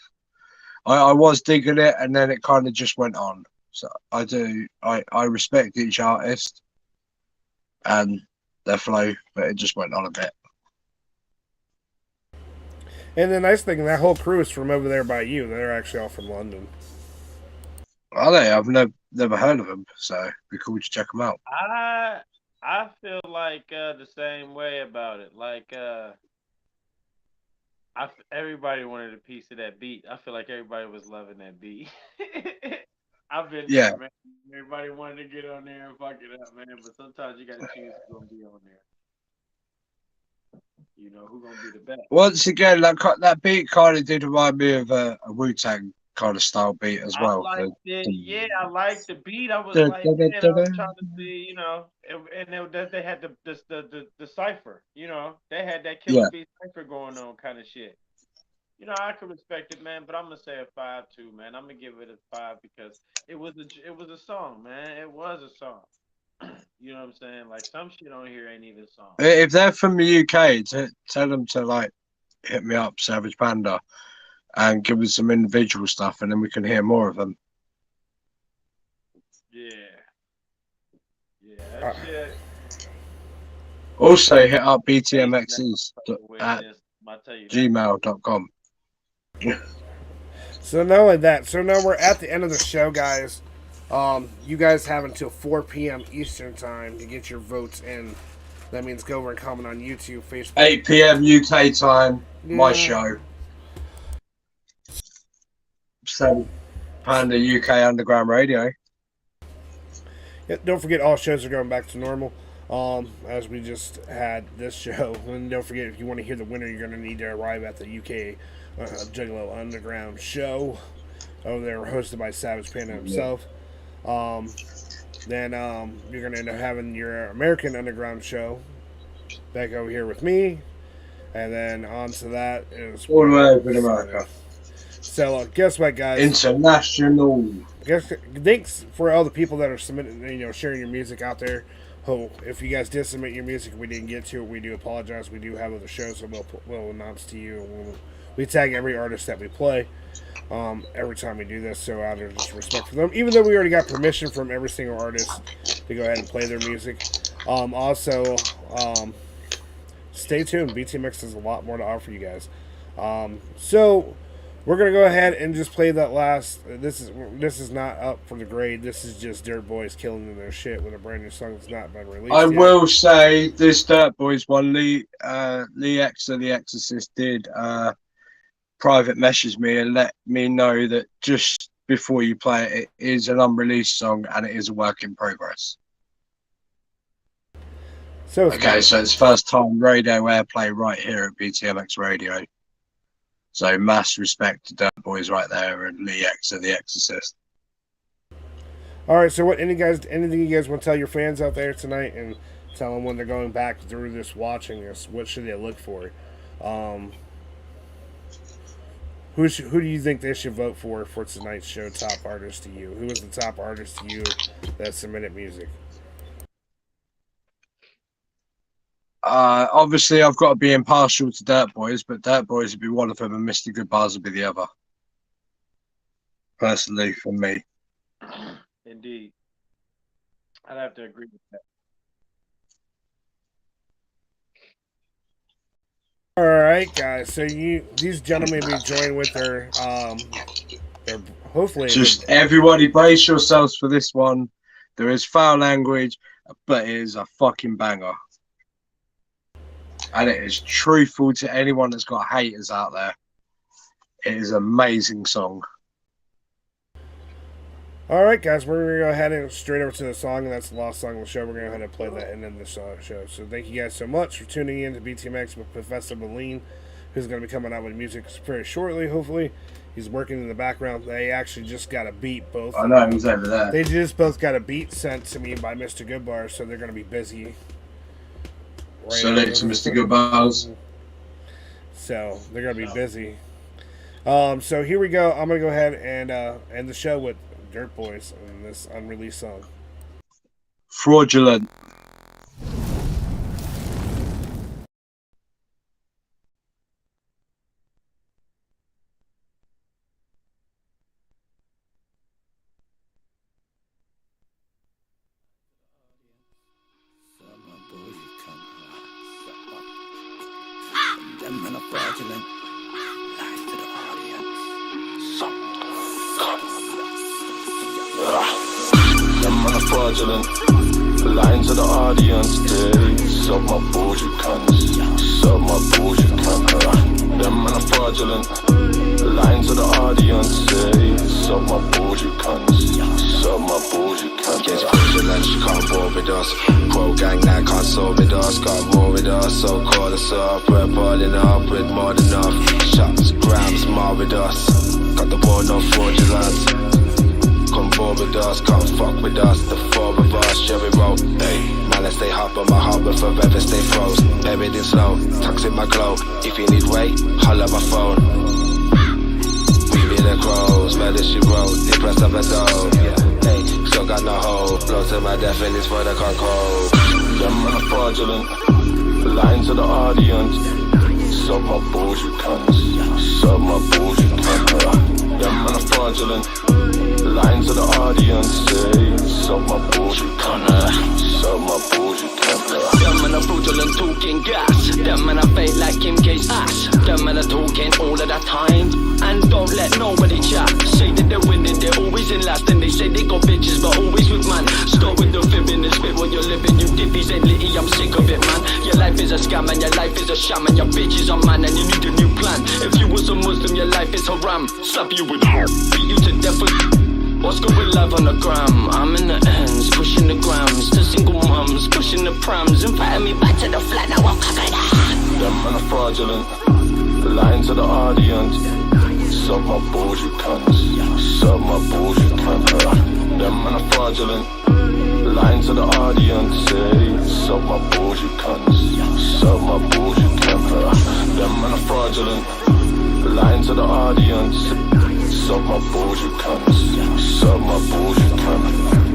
I was digging it, and then it kind of just went on. So I respect each artist and their flow, but it just went on a bit. And the nice thing, that whole crew is from over there by you. They're actually all from London. Are they? I've never heard of them, so it'd be cool to check them out. I feel like the same way about it. Like everybody wanted a piece of that beat. I feel like everybody was loving that beat. I've been there, man. Everybody wanted to get on there and fuck it up, man. But sometimes you got to choose who's gonna be on there. You know who's gonna be the best. Once again, that beat kind of did remind me of a Wu-Tang kind of style beat as well. I liked it. Yeah, I liked the beat. I was like, man, I was trying to see, you know, and they had the cipher, you know, they had that killer beat cipher going on, kind of shit. You know, I could respect it, man, but I'm gonna say a 5 too, man. I'm gonna give it a 5 because it was a song, man. It was a song. You know what I'm saying? Like some shit on here ain't even a song. If they're from the UK, tell them to like hit me up, Savage Panda, and give us some individual stuff, and then we can hear more of them. Yeah, that shit. Also, hit up BTMX's at gmail.com. So not only that, so now we're at the end of the show, guys. You guys have until 4 p.m. Eastern time to get your votes in. That means go over and comment on YouTube, Facebook. 8 p.m. UK time, my show. Panda UK Underground Radio. Yeah, don't forget, all shows are going back to normal. As we just had this show. And don't forget, if you want to hear the winner, you're going to need to arrive at the UK Juggalo Underground show over there, hosted by Savage Panda himself. Then you're going to end up having your American Underground show back over here with me. And then on to that is all the way over in America. So guess what, guys? International. Thanks for all the people that are submitting, sharing your music out there. Oh, if you guys did submit your music and we didn't get to it, we do apologize. We do have other shows that we'll announce to you. We tag every artist that we play every time we do this, so out of just respect for them. Even though we already got permission from every single artist to go ahead and play their music. Also, stay tuned. BTMX has a lot more to offer you guys. So we're gonna go ahead and just play that last. This is not up for the grade. This is just Dirt Boys killing their shit with a brand new song that's not been released. I yet. will say this Dirt Boys one. Lee X of The Exorcist did private message me and let me know that just before you play it, it is an unreleased song and it is a work in progress. So it's first time radio airplay right here at BTMX Radio. So mass respect to Dirt Boys right there and Lee X of The Exorcist. All right, so anything you guys want to tell your fans out there tonight, and tell them when they're going back through this, watching this, what should they look for? Who do you think they should vote for tonight's show? Top artist to you. Who was the top artist to you that submitted music? Obviously, I've got to be impartial to Dirt Boys, but Dirt Boys would be one of them and Mr. Goodbars would be the other. Personally, for me. Indeed. I'd have to agree with that. All right, guys. So these gentlemen will be joined with their hopefully. Just everybody brace yourselves for this one. There is foul language, but it is a fucking banger. And it is truthful to anyone that's got haters out there. It is an amazing song. All right, guys, we're going to go ahead and straight over to the song, and that's the last song of the show. We're going to go ahead and play that and end the show. So thank you guys so much for tuning in to BTMX with Professor Moline, who's going to be coming out with music very shortly, hopefully. He's working in the background. They actually just got a beat, both. I know, he's over there. They just both got a beat sent to me by Mr. Goodbar, so they're going to be busy. Salute to Mr. Goodbars. So they're going to be busy. So here we go. I'm going to go ahead and end the show with Dirt Boys and this unreleased song. Fraudulent. Lying to the audience, they suck my balls, you cunts. Suck my balls, you cunt. Them man are fraudulent. Lying to the audience, they suck my balls, you cunts. Suck my balls, you cunts. Yes, fraudulent, she can't roll with us. Pro gang that can't solve with us. Can't roll with us, so call us up. We're balling up with more than enough. Shots, grams, more with us. Got the ball, no fraudulent. Come forward with us, can't fuck with us. The four of us, yeah we roll. Hey, man, I stay hot, but my heart will forever stay froze. Buried in snow, tucks in my clothes. If you need weight, holla my phone. We be the crows, murder she wrote. Depressed of a soul. Yeah, hey, still got no hope. Blow to my death and it's for the concourse. Them man are fraudulent. Lying to the audience. Suck my balls, you cunts. Suck my balls, you cunts. Them man are fraudulent. Lying to the audience, say, suck my balls, you cunt. Suck my balls, you cunt. Them man are fraudulent talking gas. Them man are fake like Kim K's ass. Them man are talking all of that time. And don't let nobody chat. Say that they're winning, they're always in last. And they say they got bitches, but always with man. Stop with the fibbing and spit what you're living. You dippies ain't litty, I'm sick of it, man. Your life is a scam and your life is a sham. And your bitch is a man and you need a new plan. If you was a Muslim, your life is haram. Slap you with hope, beat you to death with. What's good with live on the gram? I'm in the ends, pushing the grams. To single mums, pushing the prams. Inviting me back to the flat, now I'm coming on. Them man are fraudulent. Lying to the audience. Suck my balls, you cunts. Suck my balls, you cunt. Them man are fraudulent. Lying to the audience. Say, suck my balls, you cunts. Suck my balls, you cunt. Them man are fraudulent, lying to the audience. Suck my balls, you cunts. Suck my balls, you cunts.